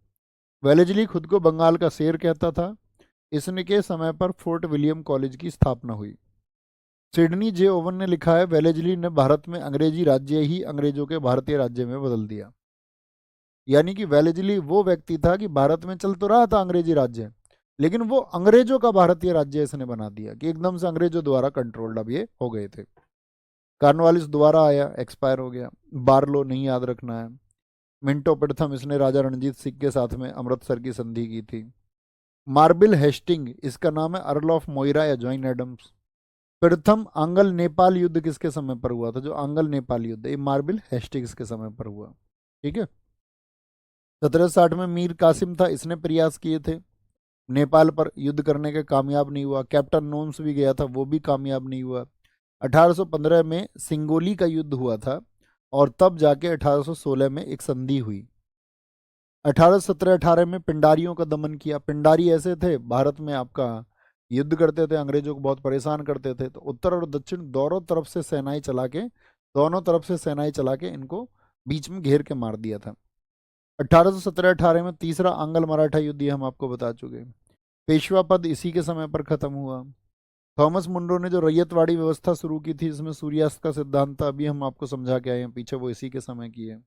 वेलेजली खुद को बंगाल का शेर कहता था। इसने के समय पर फोर्ट विलियम कॉलेज की स्थापना हुई। सिडनी जे ओवन ने लिखा है, वेलेजली ने भारत में अंग्रेजी राज्य ही अंग्रेजों के भारतीय राज्य में बदल दिया। यानी कि वेलेजली वो व्यक्ति था कि भारत में चल तो रहा था अंग्रेजी राज्य, लेकिन वो अंग्रेजों का भारतीय राज्य इसने बना दिया, कि एकदम से अंग्रेजों द्वारा कंट्रोल्ड अब ये हो गए थे। कार्नवालिस दोबारा आया, एक्सपायर हो गया। बार्लो नहीं याद रखना है। मिंटो प्रथम, इसने राजा रणजीत सिंह के साथ में अमृतसर की संधि की थी। मार्बिल हेस्टिंग, इसका नाम है अर्ल ऑफ मोइरा या जॉइन एडम्स। प्रथम आंग्ल नेपाल युद्ध किसके समय पर हुआ था? जो आंग्ल नेपाल युद्ध, ये मार्बिल हेस्टिंग्स के समय पर हुआ। ठीक है। 1760 में मीर कासिम था, इसने प्रयास किए थे। नेपाल पर युद्ध करने के कामयाब नहीं हुआ। कैप्टन नोम्स भी गया था, वो भी कामयाब नहीं हुआ। 1815 में सिंगोली का युद्ध हुआ था और तब जाके 1816 में एक संधि हुई। 1817-18 में पिंडारियों का दमन किया। पिंडारी ऐसे थे, भारत में आपका युद्ध करते थे, अंग्रेजों को बहुत परेशान करते थे, तो उत्तर और दक्षिण दोनों तरफ से सेनाएं चला के इनको बीच में घेर के मार दिया था। 1817-18 में तीसरा आंग्ल मराठा युद्ध, ये हम आपको बता चुके हैं। पेशवा पद इसी के समय पर खत्म हुआ। थॉमस मुंडो ने जो रैयतवाड़ी व्यवस्था शुरू की थी, इसमें सूर्यास्त का सिद्धांत था, अभी हम आपको समझा के आए हैं पीछे, वो इसी के समय की है।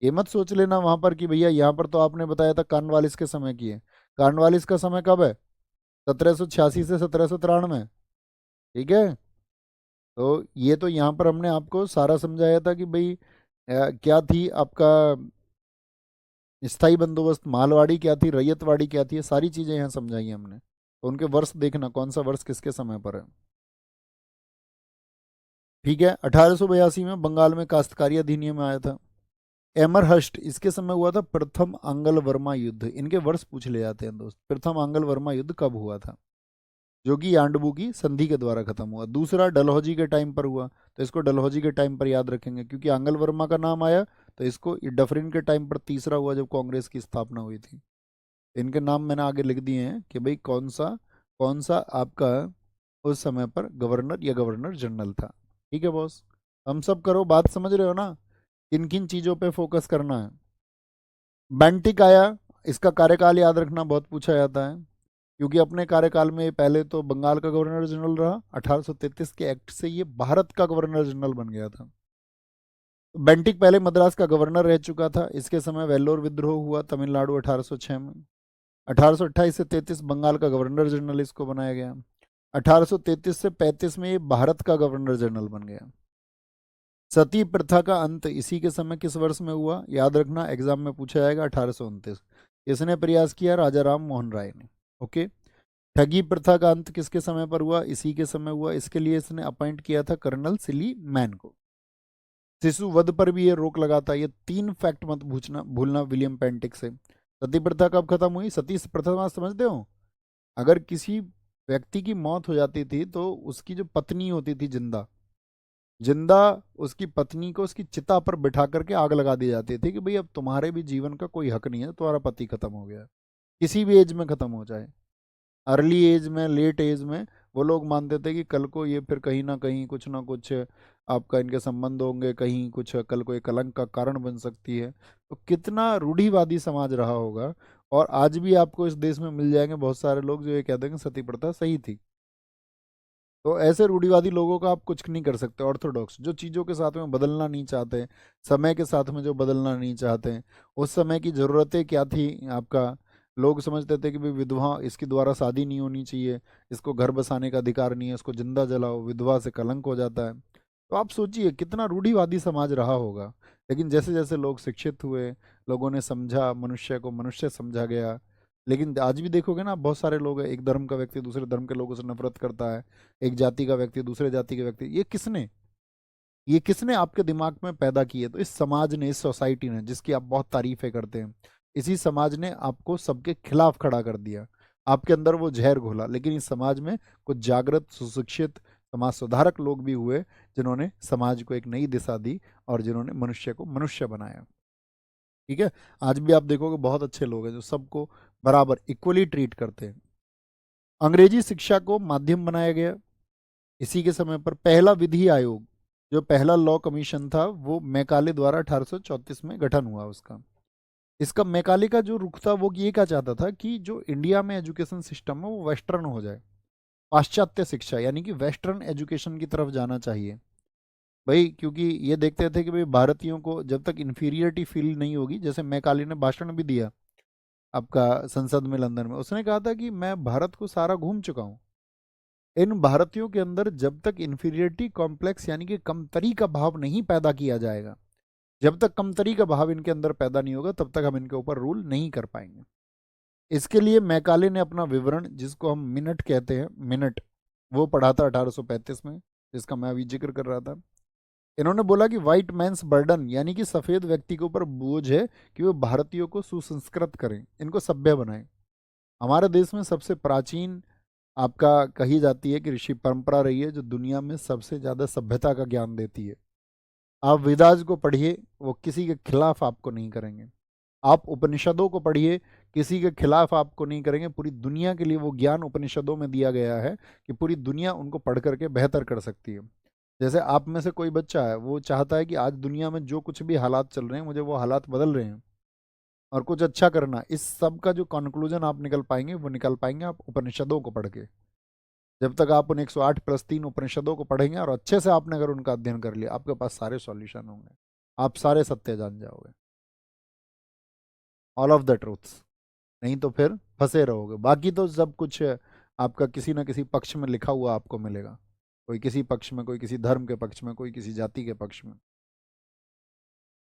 ये मत सोच लेना वहां पर कि भैया यहाँ पर तो आपने बताया था कार्नवालिस के समय की है। कार्नवालिस का समय कब है? 1786 से 1793। ठीक है, तो ये तो यहाँ पर हमने आपको सारा समझाया था कि भाई क्या थी आपका स्थाई बंदोबस्त, मालवाड़ी क्या थी, रैयतवाड़ी क्या थी, ये सारी चीजें यहाँ समझाई हैं हमने। तो उनके वर्ष देखना कौन सा वर्ष किसके समय पर है। ठीक है, 1882 में बंगाल में काश्तकारी अधिनियम आया था। एमरहस्ट, इसके समय हुआ था प्रथम आंग्ल वर्मा युद्ध। इनके वर्ष पूछ ले जाते हैं दोस्त। प्रथम आंग्ल वर्मा युद्ध कब हुआ था, जो कि यांडबू की संधि के द्वारा खत्म हुआ। दूसरा डलहौजी के टाइम पर हुआ, तो इसको डलहौजी के टाइम पर याद रखेंगे क्योंकि आंग्ल वर्मा का नाम आया, तो इसको डफरिन के टाइम पर तीसरा हुआ जब कांग्रेस की स्थापना हुई थी। इनके नाम मैंने आगे लिख दिए हैं कि भाई कौन सा आपका उस समय पर गवर्नर या गवर्नर जनरल था। ठीक है बॉस, हम सब करो, बात समझ रहे हो ना, किन किन चीजों पे फोकस करना है। बेंटिक आया, इसका कार्यकाल याद रखना बहुत पूछा जाता है क्योंकि अपने कार्यकाल में पहले तो बंगाल का गवर्नर जनरल रहा, 1833 के एक्ट से ये भारत का गवर्नर जनरल बन गया था। बेंटिक पहले मद्रास का गवर्नर रह चुका था। इसके समय वेल्लोर विद्रोह हुआ तमिलनाडु 1806 में। 1828 से 33 बंगाल का गवर्नर जनरल इसको बनाया गया। 1833 से 35 में ये भारत का गवर्नर जनरल बन गया। सती प्रथा का अंत इसी के समय किस वर्ष में हुआ, याद रखना, एग्जाम में पूछा जाएगा, 1829। इसने प्रयास किया, राजा राम मोहन राय ने। ओके। ठगी प्रथा का अंत किसके समय पर हुआ, इसी के समय हुआ। इसके लिए इसने अपॉइंट किया था कर्नल सिली मैन को। शिशु वध पर भी ये रोक लगाता। ये 3 फैक्ट मत भूलना विलियम पेंटिक से। सती प्रथा कब खत्म हुई? सती प्रथा समझते हो, अगर किसी व्यक्ति की मौत हो जाती थी तो उसकी जो पत्नी होती थी जिंदा जिंदा उसकी पत्नी को उसकी चिता पर बिठा करके आग लगा दी जाती थी कि भाई अब तुम्हारे भी जीवन का कोई हक नहीं है, तुम्हारा पति खत्म हो गया। किसी भी एज में खत्म हो जाए, अर्ली एज में, लेट एज में, वो लोग मानते थे कि कल को ये फिर कहीं ना कुछ आपका इनके संबंध होंगे, कहीं कुछ कल को एक कलंक का कारण बन सकती है। तो कितना रूढ़िवादी समाज रहा होगा। और आज भी आपको इस देश में मिल जाएंगे बहुत सारे लोग जो ये कहते हैं कि सती प्रथा सही थी। तो ऐसे रूढ़िवादी लोगों का आप कुछ नहीं कर सकते। ऑर्थोडॉक्स जो चीज़ों के साथ में बदलना नहीं चाहते, समय के साथ में जो बदलना नहीं चाहते, उस समय की ज़रूरतें क्या थी आपका, लोग समझते थे कि भाई विधवा, इसके द्वारा शादी नहीं होनी चाहिए, इसको घर बसाने का अधिकार नहीं है, इसको जिंदा जलाओ, विधवा से कलंक हो जाता है। तो आप सोचिए कितना रूढ़िवादी समाज रहा होगा। लेकिन जैसे जैसे लोग शिक्षित हुए, लोगों ने समझा, मनुष्य को मनुष्य समझा गया। लेकिन आज भी देखोगे ना, बहुत सारे लोग हैं, एक धर्म का व्यक्ति दूसरे धर्म के लोगों से नफरत करता है, एक जाति का व्यक्ति दूसरे जाति के व्यक्ति, ये किसने आपके दिमाग में पैदा की है? तो इस समाज ने, इस सोसाइटी ने, जिसकी आप बहुत तारीफें करते हैं, इसी समाज ने आपको सबके खिलाफ खड़ा कर दिया। आपके अंदर वो जहर घोला। लेकिन इस समाज में कुछ जागृत, सुशिक्षित, समाज सुधारक लोग भी हुए जिन्होंने समाज को एक नई दिशा दी और जिन्होंने मनुष्य को मनुष्य बनाया। ठीक है, आज भी आप देखोगे बहुत अच्छे लोग हैं जो सबको बराबर इक्वली ट्रीट करते हैं। अंग्रेजी शिक्षा को माध्यम बनाया गया। इसी के समय पर पहला विधि आयोग, जो पहला लॉ कमीशन था, वो मैकाले द्वारा 1834 में गठन हुआ उसका। इसका मैकाले का जो रुख था वो ये क्या चाहता था कि जो इंडिया में एजुकेशन सिस्टम है वो वेस्टर्न हो जाए, पाश्चात्य शिक्षा यानी कि वेस्टर्न एजुकेशन की तरफ जाना चाहिए भाई। क्योंकि ये देखते थे कि भाई भारतीयों को जब तक इन्फीरियरिटी फील नहीं होगी, जैसे मैकाले ने भाषण भी दिया आपका संसद में लंदन में, उसने कहा था कि मैं भारत को सारा घूम चुका हूँ, इन भारतीयों के अंदर जब तक इन्फीरियरिटी कॉम्प्लेक्स यानी कि कमतरी का भाव नहीं पैदा किया जाएगा, जब तक कमतरी का भाव इनके अंदर पैदा नहीं होगा, तब तक हम इनके ऊपर रूल नहीं कर पाएंगे। इसके लिए मैकाले ने अपना विवरण, जिसको हम मिनट कहते हैं, मिनट, वो पढ़ा था 1835 में, जिसका मैं अभी जिक्र कर रहा था। इन्होंने बोला कि व्हाइट मैंस बर्डन यानी कि सफेद व्यक्ति के ऊपर बोझ है कि वो भारतीयों को सुसंस्कृत करें, इनको सभ्य बनाएं। हमारे देश में सबसे प्राचीन आपका कही जाती है कि ऋषि परंपरा रही है जो दुनिया में सबसे ज़्यादा सभ्यता का ज्ञान देती है। आप वेदास को पढ़िए, वो किसी के खिलाफ आपको नहीं करेंगे। आप उपनिषदों को पढ़िए, किसी के खिलाफ आपको नहीं करेंगे। पूरी दुनिया के लिए वो ज्ञान उपनिषदों में दिया गया है कि पूरी दुनिया उनको पढ़ करके बेहतर कर सकती है। जैसे आप में से कोई बच्चा है, वो चाहता है कि आज दुनिया में जो कुछ भी हालात चल रहे हैं, मुझे वो हालात बदल रहे हैं और कुछ अच्छा करना। इस सब का जो कंक्लूजन आप निकल पाएंगे, वो निकल पाएंगे आप उपनिषदों को पढ़ के। जब तक आप उन 108 प्लस 3 उपनिषदों को पढ़ेंगे और अच्छे से आपने अगर उनका अध्ययन कर लिया, आपके पास सारे सॉल्यूशन होंगे, आप सारे सत्य जान जाओगे, ऑल ऑफ द ट्रूथ्स। नहीं तो फिर फंसे रहोगे। बाकी तो सब कुछ आपका किसी ना किसी पक्ष में लिखा हुआ आपको मिलेगा। कोई किसी पक्ष में, कोई किसी धर्म के पक्ष में, कोई किसी जाति के पक्ष में।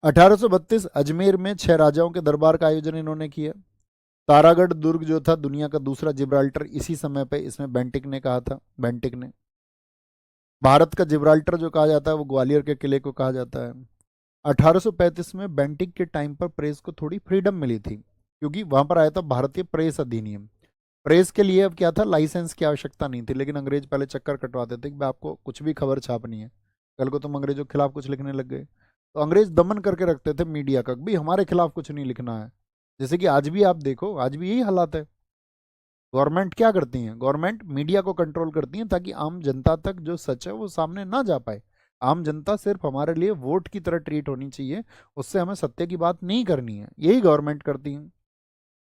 1832 अजमेर में 6 राजाओं के दरबार का आयोजन इन्होंने किया। तारागढ़ दुर्ग जो था दुनिया का दूसरा जिब्राल्टर, इसी समय पे इसमें बेंटिक ने कहा था, बेंटिक ने। भारत का जिब्राल्टर जो कहा जाता है वो ग्वालियर के किले को कहा जाता है। 1835 में बेंटिक के टाइम पर प्रेस को थोड़ी फ्रीडम मिली थी, क्योंकि वहां पर आया था भारतीय प्रेस अधिनियम। प्रेस के लिए अब क्या था, लाइसेंस की आवश्यकता नहीं थी, लेकिन अंग्रेज पहले चक्कर कटवाते थे कि भाई आपको कुछ भी खबर छापनी है, कल को तुम अंग्रेजों के खिलाफ कुछ लिखने लग गए। तो अंग्रेज दमन करके रखते थे मीडिया का, भाई हमारे खिलाफ कुछ नहीं लिखना है। जैसे कि आज भी आप देखो, आज भी यही हालात है। गवर्नमेंट क्या करती है, गवर्नमेंट मीडिया को कंट्रोल करती है ताकि आम जनता तक जो सच है वो सामने ना जा पाए। आम जनता सिर्फ हमारे लिए वोट की तरह ट्रीट होनी चाहिए, उससे हमें सत्य की बात नहीं करनी है, यही गवर्नमेंट करती है।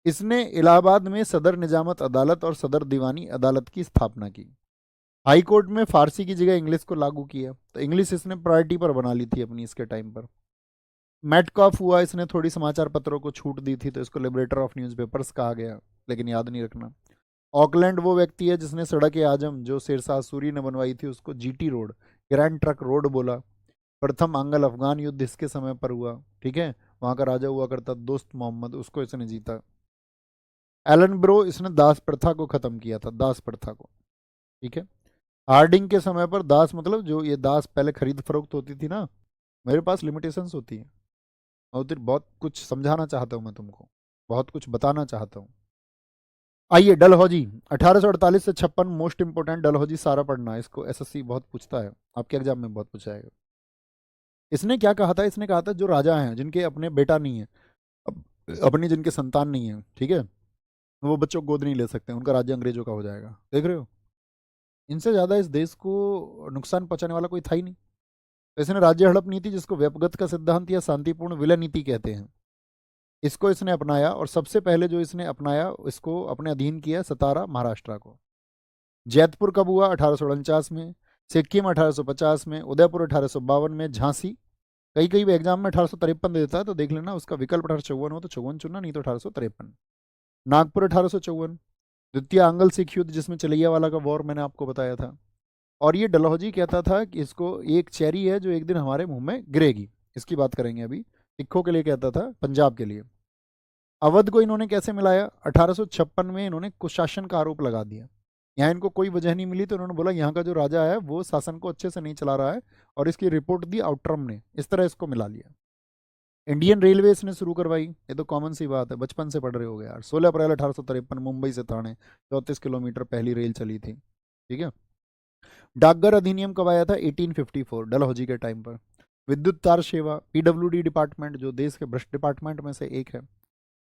इसने इलाहाबाद में सदर निजामत अदालत और सदर दीवानी अदालत की स्थापना की। हाई कोर्ट में फारसी की जगह इंग्लिश को लागू किया, तो इंग्लिश इसने प्रायोरिटी पर बना ली थी अपनी इसके टाइम पर। मेटकॉफ हुआ, इसने थोड़ी समाचार पत्रों को छूट दी थी, तो इसको लिबरेटर ऑफ न्यूज़पेपर्स कहा गया, लेकिन याद नहीं रखना। ऑकलैंड वो व्यक्ति है जिसने सड़क आजम जो शेरशाह सूरी ने बनवाई थी उसको GT road, grand truck road बोला। प्रथम आंग्ल अफगान युद्ध इसके समय पर हुआ, ठीक है। वहाँ का राजा हुआ करता दोस्त मोहम्मद, उसको इसने जीता। एलन ब्रो, इसने दास प्रथा को खत्म किया था, दास प्रथा को, ठीक है। हार्डिंग के समय पर दास मतलब जो ये दास पहले खरीद फरोख्त होती थी ना, मेरे पास लिमिटेशंस होती है और फिर बहुत कुछ समझाना चाहता हूँ मैं तुमको, बहुत कुछ बताना चाहता हूँ। आइए डलहौजी, 1848 से 56 मोस्ट इंपोर्टेंट डलहौजी सारा पढ़ना, इसको एसएससी बहुत पूछता है, आपके एग्जाम में बहुत पूछा जाएगा। इसने क्या कहा था, इसने कहा था जो राजा हैं जिनके अपने बेटा नहीं है, अपनी जिनके संतान नहीं है, ठीक है, वो बच्चों को गोद नहीं ले सकते, उनका राज्य अंग्रेजों का हो जाएगा। देख रहे हो, इनसे ज़्यादा इस देश को नुकसान पहुंचाने वाला कोई था ही नहीं। तो इसने राज्य हड़प नीति, जिसको व्यपगत का सिद्धांत या शांतिपूर्ण विलय नीति कहते हैं, इसको इसने अपनाया। और सबसे पहले जो इसने अपनाया, इसको अपने अधीन किया सतारा महाराष्ट्र को। जैतपुर कब हुआ, 1849 में। सिक्किम 1850 में। उदयपुर 1852 में। झांसी, कई कई एग्जाम में 1853 देता है, तो देख लेना उसका विकल्प 1854 हो तो 54 चुनना, नहीं तो 1853। नागपुर 1854। द्वितीय आंग्ल सिख युद्ध, जिसमें चलिया वाला का वॉर मैंने आपको बताया था। और ये डलहौजी कहता था कि इसको एक चेरी है जो एक दिन हमारे मुंह में गिरेगी, इसकी बात करेंगे अभी। सिखों के लिए कहता था, पंजाब के लिए। अवध को इन्होंने कैसे मिलाया, 1856 में इन्होंने कुशासन का आरोप लगा दिया। यहाँ इनको कोई वजह नहीं मिली, तो उन्होंने बोला यहाँ का जो राजा है वो शासन को अच्छे से नहीं चला रहा है, और इसकी रिपोर्ट दी आउटरम ने, इस तरह इसको मिला लिया। इंडियन रेलवे इसने शुरू करवाई, ये तो कॉमन सी बात है, बचपन से पढ़ रहे हो गए यार। 16 अप्रैल 1853 मुंबई से ठाणे 34 किलोमीटर पहली रेल चली थी, ठीक है। डाकघर अधिनियम कब आया था, 1854, डलहौजी के टाइम पर। विद्युत तार सेवा, पीडब्ल्यूडी डिपार्टमेंट, जो देश के भ्रष्ट डिपार्टमेंट में से एक है।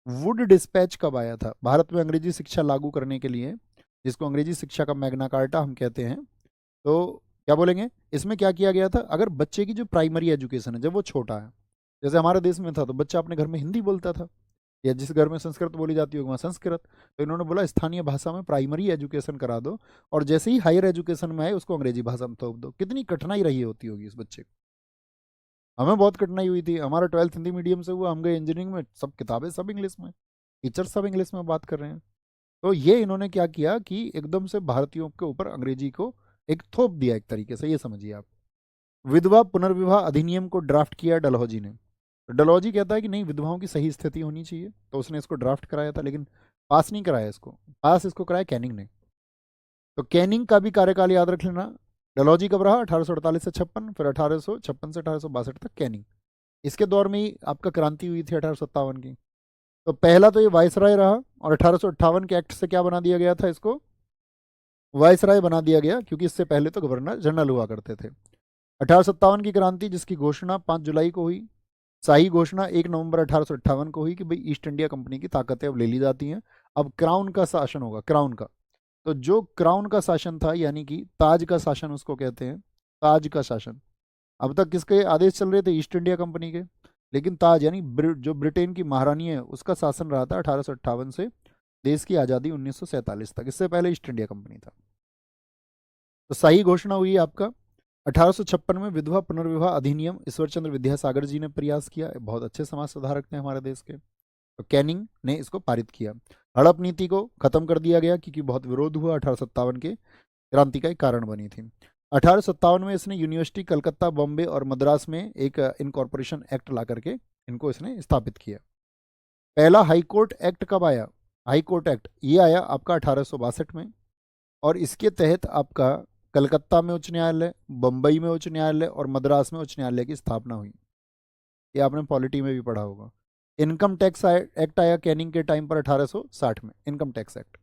वुड डिस्पैच कब आया था, भारत में अंग्रेजी शिक्षा लागू करने के लिए, जिसको अंग्रेजी शिक्षा का मैग्ना कार्टा हम कहते हैं। तो क्या बोलेंगे, इसमें क्या किया गया था, अगर बच्चे की जो प्राइमरी एजुकेशन है जब वो छोटा है, जैसे हमारे देश में था तो बच्चा अपने घर में हिंदी बोलता था, या जिस घर में संस्कृत बोली जाती होगी वहाँ संस्कृत, तो इन्होंने बोला स्थानीय भाषा में प्राइमरी एजुकेशन करा दो, और जैसे ही हायर एजुकेशन में आए उसको अंग्रेजी भाषा में थोप दो। कितनी कठिनाई रही होती होगी इस बच्चे को, हमें बहुत कठिनाई हुई थी। हमारा 12th हिंदी मीडियम से हुआ, हम गए इंजीनियरिंग में, सब किताबें सब इंग्लिश में, टीचर सब इंग्लिश में बात कर रहे हैं। तो ये इन्होंने क्या किया कि एकदम से भारतीयों के ऊपर अंग्रेजी को एक थोप दिया एक तरीके से, ये समझिए आप। विधवा पुनर्विवाह अधिनियम को ड्राफ्ट किया डलहौजी ने। तो डलहौजी कहता है कि नहीं, विधवाओं की सही स्थिति होनी चाहिए, तो उसने इसको ड्राफ्ट कराया था, लेकिन पास नहीं कराया इसको, पास इसको कराया कैनिंग ने। तो कैनिंग का भी कार्यकाल याद रख लेना। डलहौजी कब रहा, 1848 से 56, फिर 1856 से 1862 तक कैनिंग। इसके दौर में ही आपका क्रांति हुई थी 1857 की। तो पहला तो ये वायसराय रहा, और 1858 के एक्ट से क्या बना दिया गया था, इसको वायसराय बना दिया गया, क्योंकि इससे पहले तो गवर्नर जनरल हुआ करते थे। 1857 की क्रांति, जिसकी घोषणा 5 जुलाई को हुई। शाही घोषणा 1 नवंबर 1858 को हुई कि भाई ईस्ट इंडिया कंपनी की ताकतें अब ले ली जाती हैं, अब क्राउन का शासन होगा, क्राउन का। तो जो क्राउन का शासन था, यानी कि ताज का शासन उसको कहते हैं, ताज का शासन। अब तक किसके आदेश चल रहे थे, ईस्ट इंडिया कंपनी के। लेकिन ताज यानी जो ब्रिटेन की महारानी है, उसका शासन रहा था 1858 से देश की आज़ादी 1947 तक। इससे पहले ईस्ट इंडिया कंपनी था। तो शाही घोषणा हुई आपका 1856 में। विधवा पुनर्विवाह अधिनियम ईश्वर चंद्र विद्यासागर जी ने प्रयास किया, बहुत अच्छे समाज सुधारक थे हमारे देश के। तो कैनिंग ने इसको पारित किया। हड़प नीति को खत्म कर दिया गया, क्योंकि बहुत विरोध हुआ, 1857 के क्रांति का एक कारण बनी थी। 1857 में इसने यूनिवर्सिटी कलकत्ता, बॉम्बे और मद्रास में एक इनकॉर्पोरेशन एक्ट ला करके इनको इसने स्थापित किया। पहला हाईकोर्ट एक्ट कब आया, हाईकोर्ट एक्ट ये आया आपका 1862 में, और इसके तहत आपका कलकत्ता में उच्च न्यायालय, बम्बई में उच्च न्यायालय और मद्रास में उच्च न्यायालय की स्थापना हुई। ये आपने पॉलिटी में भी पढ़ा होगा। इनकम टैक्स एक्ट आया कैनिंग के टाइम पर 1860 में, इनकम टैक्स एक्ट।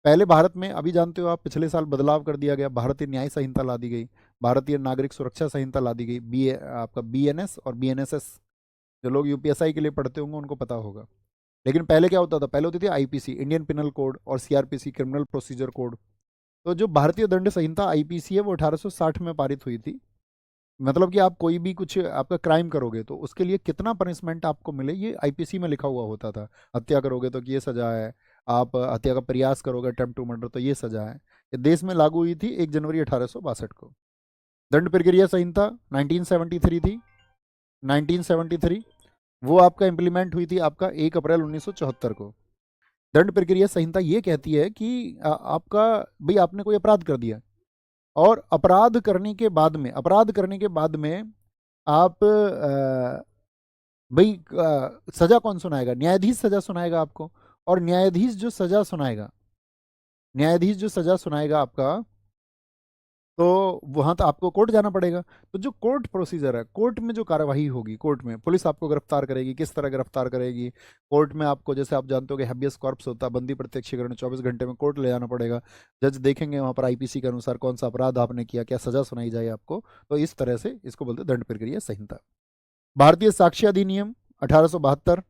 पहले भारत में, अभी जानते हो आप, पिछले साल बदलाव कर दिया गया, भारतीय न्याय संहिता ला दी गई, भारतीय नागरिक सुरक्षा संहिता ला दी गई, आपका बीएनएस और बीएनएसएस। जो लोग यूपीएसआई के लिए पढ़ते होंगे उनको पता होगा। लेकिन पहले क्या होता था, पहले होती थी आईपीसी, इंडियन पिनल कोड, और सीआरपीसी, क्रिमिनल प्रोसीजर कोड। तो जो भारतीय दंड संहिता आईपीसी है वो 1860 में पारित हुई थी। मतलब कि आप कोई भी कुछ आपका क्राइम करोगे तो उसके लिए कितना पनिशमेंट आपको मिले, ये आईपीसी में लिखा हुआ होता था। हत्या करोगे तो ये सजा है, आप हत्या का प्रयास करोगे, अटेम्प्ट टू मर्डर, तो ये सजा है। ये देश में लागू हुई थी 1 जनवरी 1862 को। दंड प्रक्रिया संहिता 1973 थी, 1973 वो आपका इम्प्लीमेंट हुई थी आपका 1 अप्रैल 1974 को। दंड प्रक्रिया संहिता ये कहती है कि आपका भाई आपने कोई अपराध कर दिया, और अपराध करने के बाद में, आप भाई सजा कौन सुनाएगा, न्यायाधीश सजा सुनाएगा आपको। और न्यायाधीश जो सजा सुनाएगा आपका, तो वहां तो आपको कोर्ट जाना पड़ेगा। तो जो कोर्ट प्रोसीजर है, कोर्ट में जो कार्यवाही होगी, कोर्ट में पुलिस आपको गिरफ्तार करेगी, किस तरह गिरफ्तार करेगी, कोर्ट में आपको, जैसे आप जानते हो कि हैबियस कॉर्पस होता है, बंदी प्रत्यक्षीकरण, 24 घंटे में कोर्ट ले जाना पड़ेगा। जज देखेंगे वहां पर आईपीसी के अनुसार कौन सा अपराध आपने किया, क्या सजा सुनाई जाए आपको। तो इस तरह से इसको बोलते हैं दंड प्रक्रिया संहिता। भारतीय साक्ष्य अधिनियम 1872।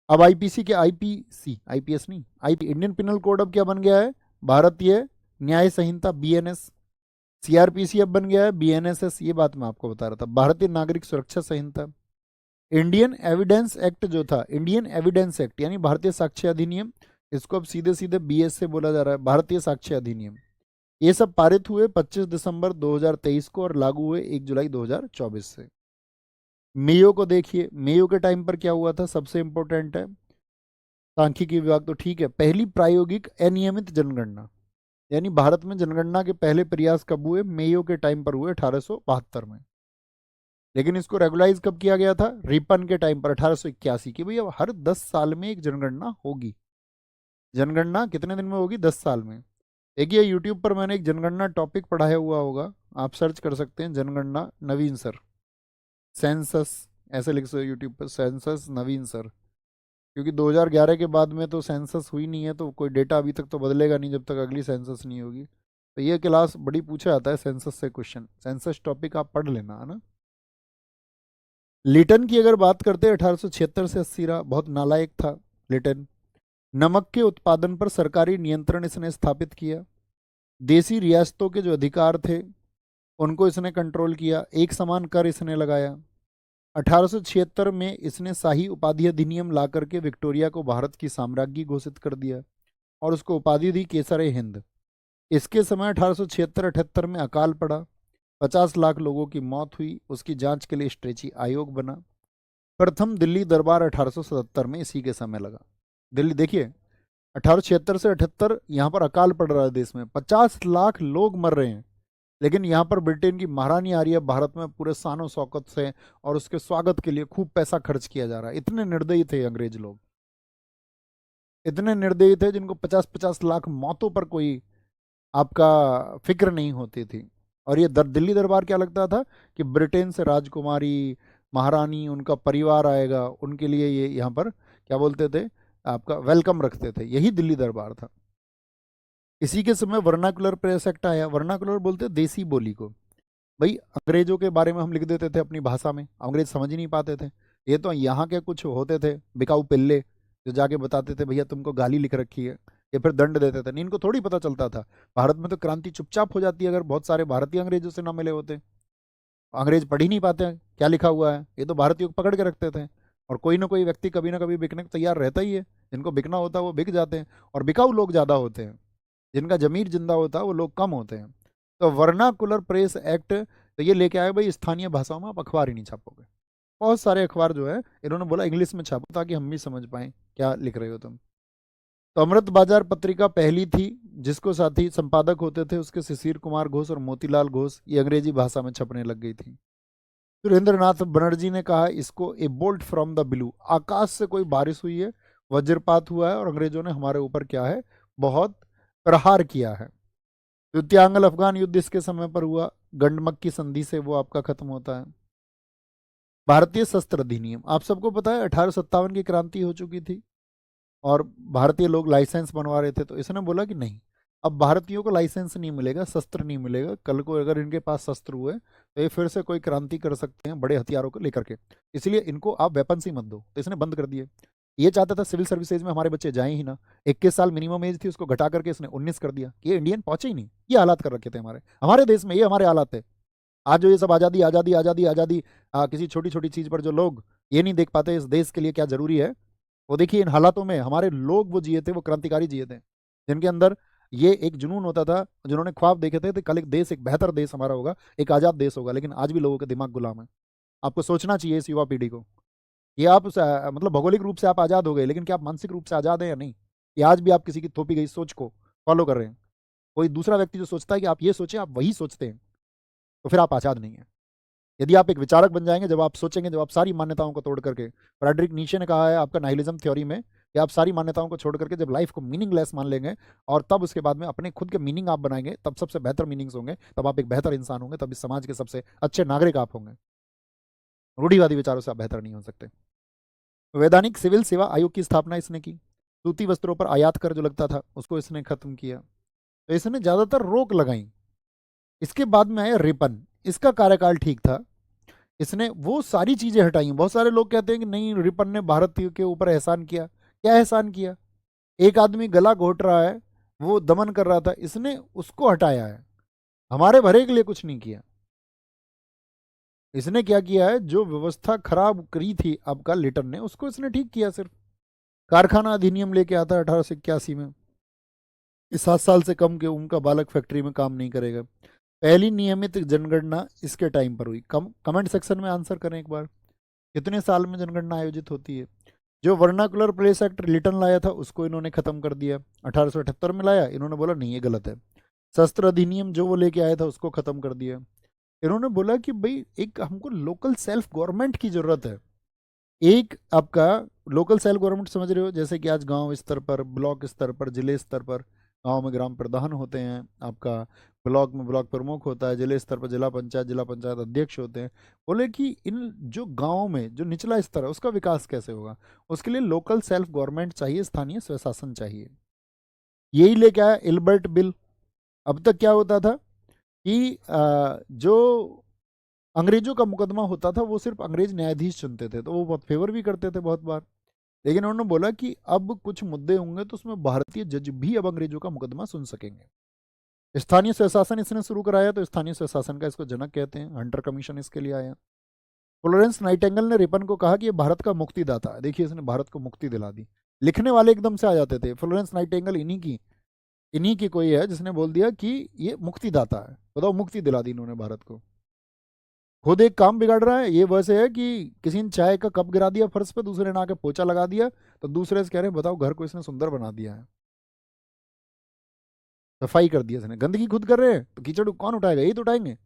अब आईपीसी के आईपीसी, आईपीएस नहीं, आईपी इंडियन पिनल कोड अब क्या बन गया है, भारतीय न्याय संहिता, बीएनएस। सीआरपीसी अब बन गया है बीएनएसएस, ये बात मैं आपको बता रहा था। भारतीय नागरिक सुरक्षा संहिता। इंडियन एविडेंस एक्ट जो था, इंडियन एविडेंस एक्ट यानी भारतीय साक्ष्य अधिनियम, इसको अब सीधे सीधे बीएस से बोला जा रहा है, भारतीय साक्ष्य अधिनियम। ये सब पारित हुए 25 दिसंबर 2023 को और लागू हुए 1 जुलाई 2024 से। मेयो को देखिए, मेयो के टाइम पर क्या हुआ था, सबसे इंपॉर्टेंट है सांख्यिकी विभाग। तो ठीक है, पहली प्रायोगिक अनियमित जनगणना, यानी भारत में जनगणना के पहले प्रयास कब हुए, मेयो के टाइम पर हुए 1872 में। लेकिन इसको रेगुलाइज कब किया गया था, रिपन के टाइम पर 1881 की। भैया हर 10 साल में एक जनगणना होगी। जनगणना कितने दिन में होगी, 10 साल में। एक ये यूट्यूब पर मैंने एक जनगणना टॉपिक पढ़ाया हुआ होगा, आप सर्च कर सकते हैं, जनगणना नवीन सर, सेंसस ऐसे लिख सकते यूट्यूब पर, सेंसस नवीन सर। क्योंकि 2011 के बाद में तो सेंसस हुई नहीं है, तो कोई डेटा अभी तक तो बदलेगा नहीं जब तक अगली सेंसस नहीं होगी। तो ये क्लास बड़ी पूछा जाता है सेंसस से क्वेश्चन, सेंसस टॉपिक आप पढ़ लेना, है ना। लिटन की अगर बात करते हैं, 1876 से 80 रहा, बहुत नालायक था लिटन। नमक के उत्पादन पर सरकारी नियंत्रण इसने स्थापित किया। देसी रियासतों के जो अधिकार थे उनको इसने कंट्रोल किया। एक समान कर इसने लगाया। 1876 में इसने शाही उपाधि अधिनियम ला करके विक्टोरिया को भारत की साम्राज्ञी घोषित कर दिया और उसको उपाधि दी केसर हिंद। इसके समय 1876-78 में अकाल पड़ा, 50 लाख लोगों की मौत हुई। उसकी जांच के लिए स्ट्रेची आयोग बना। प्रथम दिल्ली दरबार 1877 में इसी के समय लगा। दिल्ली देखिए, 1876 से 78 यहाँ पर अकाल पड़ रहा है देश में, 50 लाख लोग मर रहे हैं, लेकिन यहाँ पर ब्रिटेन की महारानी आ रही है भारत में पूरे शानो शौकत से, और उसके स्वागत के लिए खूब पैसा खर्च किया जा रहा है। इतने निर्दयी थे अंग्रेज लोग, इतने निर्दयी थे, जिनको 50-50 लाख मौतों पर कोई आपका फिक्र नहीं होती थी। और ये दिल्ली दरबार क्या लगता था कि ब्रिटेन से राजकुमारी, महारानी, उनका परिवार आएगा, उनके लिए ये यहाँ पर क्या बोलते थे, आपका वेलकम रखते थे। यही दिल्ली दरबार था। इसी के समय वर्नाकुलर प्रेस एक्ट आया। वर्नाकुलर बोलते देसी बोली को। भाई अंग्रेजों के बारे में हम लिख देते थे अपनी भाषा में, अंग्रेज समझ ही नहीं पाते थे। ये तो यहाँ के कुछ होते थे बिकाऊ पिल्ले, जो जाके बताते थे भैया तुमको गाली लिख रखी है, ये फिर दंड देते थे। नहीं, इनको थोड़ी पता चलता था। भारत में तो क्रांति चुपचाप हो जाती है अगर बहुत सारे भारतीय अंग्रेजों से ना मिले होते। अंग्रेज पढ़ ही नहीं पाते हैं क्या लिखा हुआ है, ये तो भारतीयों को पकड़ के रखते थे। और कोई ना कोई व्यक्ति कभी ना कभी बिकने को तैयार रहता ही है। जिनको बिकना होता है वो बिक जाते हैं, और बिकाऊ लोग ज़्यादा होते हैं। जिनका जमीर जिंदा होता है वो लोग कम होते हैं। तो वर्नाकुलर प्रेस एक्ट तो ये लेके आए भाई, स्थानीय भाषाओं में आप अखबार ही नहीं छापोगे। बहुत सारे अखबार जो है इन्होंने बोला इंग्लिश में छापो ताकि हम भी समझ पाएं क्या लिख रहे हो तुम। तो अमृत बाजार पत्रिका पहली थी जिसको साथी संपादक होते थे उसके शिशिर कुमार घोष और मोतीलाल घोष, ये अंग्रेजी भाषा में छपने लग गई थी। सुरेंद्रनाथ बनर्जी ने कहा इसको a bolt from the blue, आकाश से कोई बारिश हुई है, वज्रपात हुआ है और अंग्रेजों ने हमारे ऊपर क्या है, बहुत प्रहार किया है। द्वितीय आंग्ल अफगान युद्ध इसके समय पर हुआ, गंडमक की संधि से वो आपका खत्म होता है। भारतीय शस्त्र अधिनियम, आप सबको पता है 1857 की क्रांति हो चुकी थी और भारतीय लोग लाइसेंस बनवा रहे थे। तो इसने बोला कि नहीं, अब भारतीयों को लाइसेंस नहीं मिलेगा, शस्त्र नहीं मिलेगा। कल को अगर इनके पास शस्त्र हुए तो ये फिर से कोई क्रांति कर सकते हैं बड़े हथियारों को लेकर के, इसलिए इनको आप वेपन्स ही मत दो। तो इसने बंद कर दिए। ये चाहता था सिविल सर्विसेज में हमारे बच्चे जाएं ही ना। 21 साल मिनिमम एज थी, उसको घटा करके इसने 19 कर दिया कि ये इंडियन पहुंचे ही नहीं। ये हालात कर रखे थे हमारे हमारे देश में, ये हमारे हालात थे। आज जो ये सब आज़ादी आज़ादी आज़ादी आज़ादी, किसी छोटी छोटी चीज़ पर जो लोग ये नहीं देख पाते इस देश के लिए क्या जरूरी है, वो देखिए इन हालातों में हमारे लोग वो जिए थे, वो क्रांतिकारी जिए थे, जिनके अंदर ये एक जुनून होता था, जिन्होंने ख्वाब देखे थे कल एक देश, एक बेहतर देश हमारा होगा, एक आज़ाद देश होगा। लेकिन आज भी लोगों के दिमाग गुलाम है। आपको सोचना चाहिए इस युवा पीढ़ी को, ये आप मतलब भौगोलिक रूप से आप आज़ाद हो गए, लेकिन क्या आप मानसिक रूप से आज़ाद हैं या नहीं? ये आज भी आप किसी की थोपी गई सोच को फॉलो कर रहे हैं। कोई दूसरा व्यक्ति जो सोचता है कि आप ये सोचें, आप वही सोचते हैं, तो फिर आप आज़ाद नहीं है। यदि आप एक विचारक बन जाएंगे, जब आप सोचेंगे, जब आप सारी मान्यताओं को तोड़ करके, फ्रेडरिक नीशे ने कहा है आपका नाइलिज्म थ्योरी में कि आप सारी मान्यताओं को छोड़ करके जब लाइफ को मीनिंगलेस मान लेंगे और तब उसके बाद में अपने खुद के मीनिंग आप बनाएंगे, तब सबसे बेहतर मीनिंग्स होंगे, तब आप एक बेहतर इंसान होंगे, तब इस समाज के सबसे अच्छे नागरिक आप होंगे। रूढ़िवादी विचारों से आप बेहतर नहीं हो सकते। वैधानिक सिविल सेवा आयोग की स्थापना इसने की। सूती वस्त्रों पर आयात कर जो लगता था उसको इसने खत्म किया। तो इसने ज्यादातर रोक लगाई। इसके बाद में आया रिपन, इसका कार्यकाल ठीक था। इसने वो सारी चीजें हटाई। बहुत सारे लोग कहते हैं कि नहीं, रिपन ने भारत के ऊपर एहसान किया। क्या एहसान किया? एक आदमी गला घोट रहा है, वो दमन कर रहा था, इसने उसको हटाया है, हमारे भले के लिए कुछ नहीं किया। इसने क्या किया है, जो व्यवस्था खराब करी थी आपका लिटन ने, उसको इसने ठीक किया सिर्फ। कारखाना अधिनियम लेके आता है 1881 में, इस 7 साल से कम के उम्र का बालक फैक्ट्री में काम नहीं करेगा। पहली नियमित जनगणना इसके टाइम पर हुई। कमेंट सेक्शन में आंसर करें एक बार, कितने साल में जनगणना आयोजित होती है। जो वर्नाकुलर प्लेस एक्ट लिटन लाया था उसको इन्होंने खत्म कर दिया। 1878 में लाया, इन्होंने बोला नहीं ये गलत है। शस्त्र अधिनियम जो वो लेके आया था उसको खत्म कर दिया। इन्होंने बोला कि भाई एक हमको लोकल सेल्फ गवर्नमेंट की जरूरत है। एक आपका लोकल सेल्फ गवर्नमेंट समझ रहे हो, जैसे कि आज गांव स्तर पर, ब्लॉक स्तर पर, जिले स्तर पर, गांव में ग्राम प्रधान होते हैं, आपका ब्लॉक में ब्लॉक प्रमुख होता है, जिले स्तर पर जिला पंचायत अध्यक्ष होते हैं। बोले कि इन जो गांव में जो निचला स्तर है उसका विकास कैसे होगा, उसके लिए लोकल सेल्फ गवर्नमेंट चाहिए, स्थानीय स्वशासन चाहिए। यही लेके आया इल्बर्ट बिल। अब तक क्या होता था कि जो अंग्रेजों का मुकदमा होता था वो सिर्फ अंग्रेज न्यायाधीश चुनते थे, तो वो बहुत फेवर भी करते थे बहुत बार। लेकिन उन्होंने बोला कि अब कुछ मुद्दे होंगे तो उसमें भारतीय जज भी अब अंग्रेजों का मुकदमा सुन सकेंगे। स्थानीय स्वशासन इसने शुरू कराया, तो स्थानीय स्वशासन का इसको जनक कहते हैं। हंटर कमीशन इसके लिए आया। फ्लोरेंस नाइटिंगेल ने रिपन को कहा कि ये भारत का मुक्तिदाता है। देखिए इसने भारत को मुक्ति दिला दी। लिखने वाले एकदम से आ जाते थे, फ्लोरेंस नाइटिंगेल इन्हीं की कोई है जिसने बोल दिया कि ये मुक्तिदाता है। बताओ, मुक्ति दिला दी इन्होंने भारत को। खुद एक काम बिगाड़ रहा है। ये वैसे है कि किसी ने चाय का कप गिरा दिया फर्श पे, दूसरे ने आके पोछा लगा दिया, तो दूसरे से कह रहे हैं बताओ घर को इसने सुंदर बना दिया है, सफाई कर दिया इसने। गंदगी खुद कर रहे हैं तो कीचड़ कौन उठाएगा, यही तो उठाएंगे।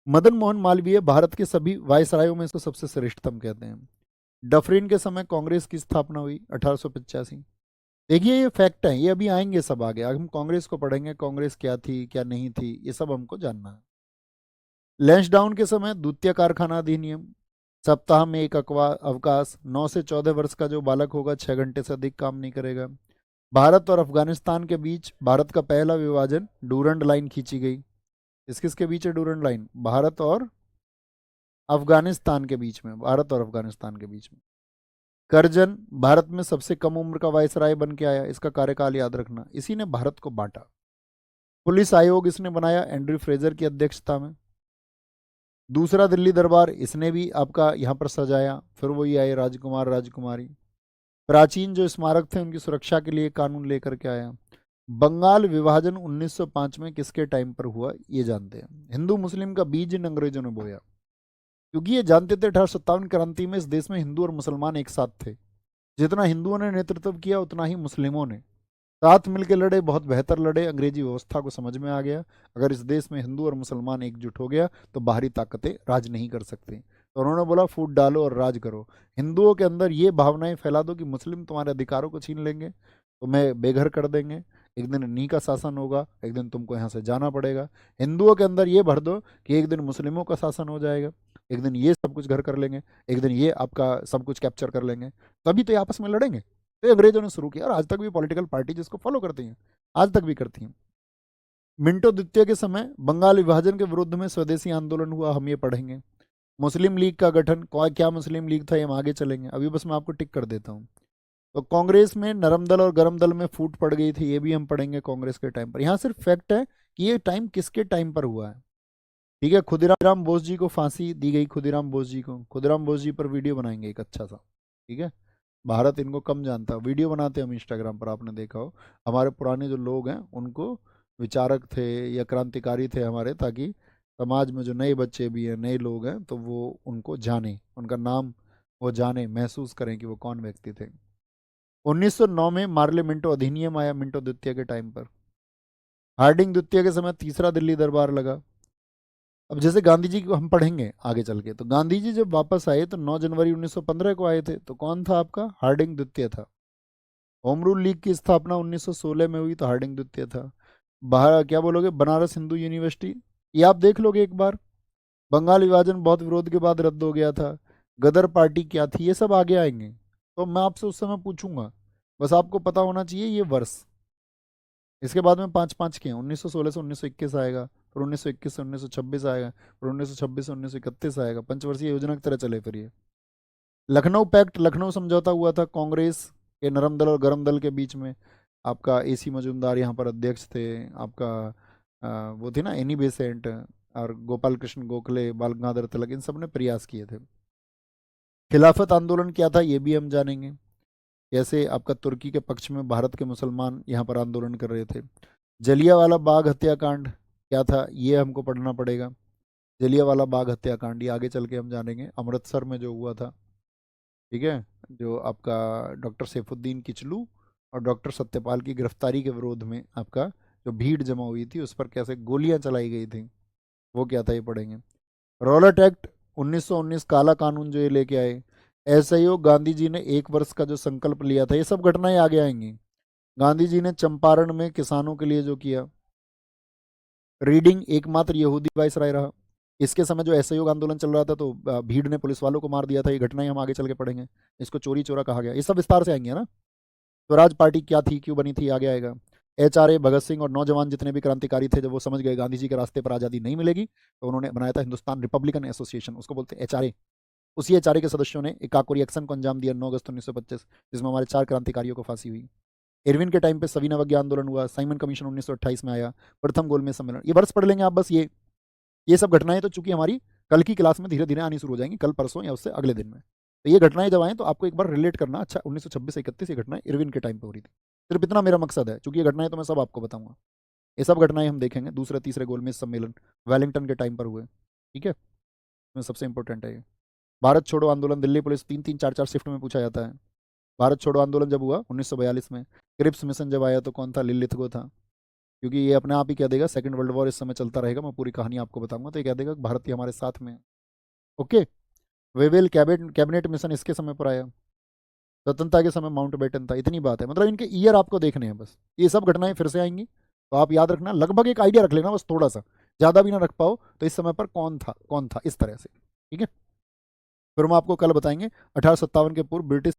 मदन मोहन मालवीय भारत के सभी वायसरायों में इसको सबसे श्रेष्ठतम कहते हैं। डफरिन के समय कांग्रेस की स्थापना हुई 1885। देखिए ये फैक्ट है, ये अभी आएंगे सब आगे। हम कांग्रेस को पढ़ेंगे, कांग्रेस क्या थी क्या नहीं थी, ये सब हमको जानना है। लैंसडाउन के समय द्वितीय कारखाना अधिनियम, सप्ताह में एक अवकाश, 9 से 14 वर्ष का जो बालक होगा 6 घंटे से अधिक काम नहीं करेगा। भारत और अफगानिस्तान के बीच भारत का पहला विभाजन, डूरंड लाइन खींची गई। किस किस के बीच है डूरंड लाइन? भारत और अफगानिस्तान के बीच में, भारत और अफगानिस्तान के बीच में। करजन भारत में सबसे कम उम्र का वायसराय बन के आया, इसका कार्यकाल याद रखना, इसी ने भारत को बांटा। पुलिस आयोग इसने बनाया एंड्रयू फ्रेजर की अध्यक्षता में। दूसरा दिल्ली दरबार इसने भी आपका यहाँ पर सजाया, फिर वही आए राजकुमार राजकुमारी। प्राचीन जो स्मारक थे उनकी सुरक्षा के लिए कानून लेकर के आया। बंगाल विभाजन 1905 में किसके टाइम पर हुआ ये जानते हैं। हिंदू मुस्लिम का बीज इन अंग्रेजों ने बोया, क्योंकि ये जानते थे 1857 क्रांति में इस देश में हिंदू और मुसलमान एक साथ थे। जितना हिंदुओं ने नेतृत्व किया उतना ही मुस्लिमों ने साथ मिलकर लड़े, बहुत बेहतर लड़े। अंग्रेजी व्यवस्था को समझ में आ गया, अगर इस देश में हिंदू और मुसलमान एकजुट हो गया तो बाहरी ताकतें राज नहीं कर सकती। तो उन्होंने बोला फूट डालो और राज करो। हिंदुओं के अंदर ये भावनाएं फैला दो कि मुस्लिम तुम्हारे अधिकारों को छीन लेंगे, तुम्हें बेघर कर देंगे, एक दिन इन्हीं का शासन होगा, एक दिन तुमको यहाँ से जाना पड़ेगा। हिंदुओं के अंदर ये भर दो कि एक दिन मुस्लिमों का शासन हो जाएगा, एक दिन ये सब कुछ घर कर लेंगे, एक दिन ये आपका सब कुछ कैप्चर कर लेंगे, तभी तो ये आपस में लड़ेंगे। तो अंग्रेजों ने शुरू किया और आज तक भी पॉलिटिकल पार्टी जिसको फॉलो करती हैं, आज तक भी करती हैं। मिंटो द्वितीय के समय बंगाल विभाजन के विरुद्ध में स्वदेशी आंदोलन हुआ, हम ये पढ़ेंगे। मुस्लिम लीग का गठन, क्या मुस्लिम लीग था ये हम आगे चलेंगे, अभी बस मैं आपको टिक कर देता हूँ। तो कांग्रेस में नरम दल और गरम दल में फूट पड़ गई थी, ये भी हम पढ़ेंगे कांग्रेस के टाइम पर। यहाँ सिर्फ फैक्ट है कि ये टाइम किसके टाइम पर हुआ है, ठीक है। खुदीराम बोस जी को फांसी दी गई, खुदीराम बोस जी को, खुदीराम बोस जी पर वीडियो बनाएंगे एक अच्छा सा, ठीक है। भारत इनको कम जानता, वीडियो बनाते हम इंस्टाग्राम पर, आपने देखा हो। हमारे पुराने जो लोग हैं उनको, विचारक थे या क्रांतिकारी थे हमारे, ताकि समाज में जो नए बच्चे भी हैं, नए लोग हैं, तो वो उनको जाने, उनका नाम वो जाने, महसूस करें कि वो कौन व्यक्ति थे। 1909 में मार्ले मिंटो अधिनियम आया, मिंटो द्वितीय के टाइम पर। हार्डिंग द्वितीय के समय तीसरा दिल्ली दरबार लगा। अब जैसे गांधी जी को हम पढ़ेंगे आगे चल के, तो गांधी जी जब वापस आए तो 9 जनवरी 1915 को आए थे, तो कौन था आपका? हार्डिंग द्वितीय था। होम रूल लीग की स्थापना 1916 में हुई, तो हार्डिंग द्वितीय था। बाहर क्या बोलोगे? बनारस हिंदू यूनिवर्सिटी, ये आप देख लोगे एक बार। बंगाल विभाजन बहुत विरोध के बाद रद्द हो गया था। गदर पार्टी क्या थी, ये सब आगे आएंगे, तो मैं आपसे उस समय पूछूंगा, बस आपको पता होना चाहिए ये वर्ष। इसके बाद में 5-5 के हैं, 1916 से 1921 आएगा, फिर 1921 से 1926 आएगा, फिर 1926 से 1931 आएगा, पंचवर्षीय योजना की तरह चले फिर ये। लखनऊ पैक्ट, लखनऊ समझौता हुआ था कांग्रेस के नरम दल और गरम दल के बीच में। आपका एसी मजूमदार यहाँ पर अध्यक्ष थे, आपका वो थे ना एनी बेसेंट, और गोपाल कृष्ण गोखले, बाल गंगाधर तिलक, इन सब ने प्रयास किए थे। खिलाफत आंदोलन क्या था ये भी हम जानेंगे, कैसे आपका तुर्की के पक्ष में भारत के मुसलमान यहाँ पर आंदोलन कर रहे थे। जलियांवाला बाग हत्याकांड क्या था ये हमको पढ़ना पड़ेगा। जलियांवाला बाग हत्याकांड ये आगे चल के हम जानेंगे, अमृतसर में जो हुआ था, ठीक है। जो आपका डॉक्टर सैफुद्दीन किचलू और डॉक्टर सत्यपाल की गिरफ्तारी के विरोध में आपका जो भीड़ जमा हुई थी, उस पर कैसे गोलियां चलाई गई थी, वो क्या था ये पढ़ेंगे। रॉलेट एक्ट 1919 काला कानून जो ये लेके आए। असहयोग गांधी जी ने 1 वर्ष का जो संकल्प लिया था, ये सब घटनाएं आगे आएंगी। गांधी जी ने चंपारण में किसानों के लिए जो किया। रीडिंग एकमात्र यहूदी वायसराय रहा। इसके समय जो असहयोग आंदोलन चल रहा था, तो भीड़ ने पुलिस वालों को मार दिया था, ये घटनाएं हम आगे चल के पढ़ेंगे। इसको चोरी चोरा कहा गया, ये सब विस्तार से आएंगे ना। स्वराज पार्टी क्या थी, क्यों बनी थी, आगे आएगा। HRA, भगत सिंह और नौजवान जितने भी क्रांतिकारी थे, जब वो समझ गए गांधी जी के रास्ते पर आज़ादी नहीं मिलेगी, तो उन्होंने बनाया था हिंदुस्तान रिपब्लिकन एसोसिएशन, उसको बोलते हैं HRA। उसी HRA के सदस्यों ने एक काकोरी एक्शन को अंजाम दिया 9 अगस्त 1925, जिसमें हमारे 4 क्रांतिकारियों को फांसी हुई। इरविन के टाइम पे सविनय अवज्ञा आंदोलन हुआ। साइमन कमीशन 1928 में आया। प्रथम गोलमेज सम्मेलन, ये वर्ष पढ़ लेंगे आप बस। ये सब घटनाएं तो चूंकि हमारी कल की क्लास में धीरे धीरे आनी शुरू हो जाएंगी, कल परसों या उससे अगले दिन में। तो ये घटनाएं जब आएँ तो आपको एक बार रिलेट करना, अच्छा 1926 से 31 ये घटनाएं इरविन के टाइम पे हो रही थी। सिर्फ इतना मेरा मकसद है, चूंकि ये घटनाएं तो मैं सब आपको बताऊंगा। ये सब घटनाएं हम देखेंगे। दूसरे तीसरे गोलमेज सम्मेलन वेलिंगटन के टाइम पर हुए, ठीक है, इसमें सबसे इंपॉर्टेंट है ये। भारत छोड़ो आंदोलन, दिल्ली पुलिस 3-3, 4-4 शिफ्ट में पूछा जाता है। भारत छोड़ो आंदोलन जब हुआ 1942 में, क्रिप्स मिशन जब आया तो कौन था? लिलिथगो था। क्योंकि ये अपने आप ही कह देगा सेकंड वर्ल्ड वॉर इस समय चलता रहेगा, मैं पूरी कहानी आपको बताऊंगा, तो ये कह देगा भारत ही हमारे साथ में है। ओके। वेवेल कैबिनेट मिशन इसके समय पर आया। स्वतंत्रता के समय माउंट बेटन था। इतनी बात है, मतलब इनके ईयर आपको देखने हैं बस। ये सब घटनाएं फिर से आएंगी, तो आप याद रखना, लगभग एक आइडिया रख लेना बस, थोड़ा सा, ज़्यादा भी ना रख पाओ तो इस समय पर कौन था, कौन था, इस तरह से, ठीक है। फिर हम आपको कल बताएंगे 1857 के पूर्व ब्रिटिश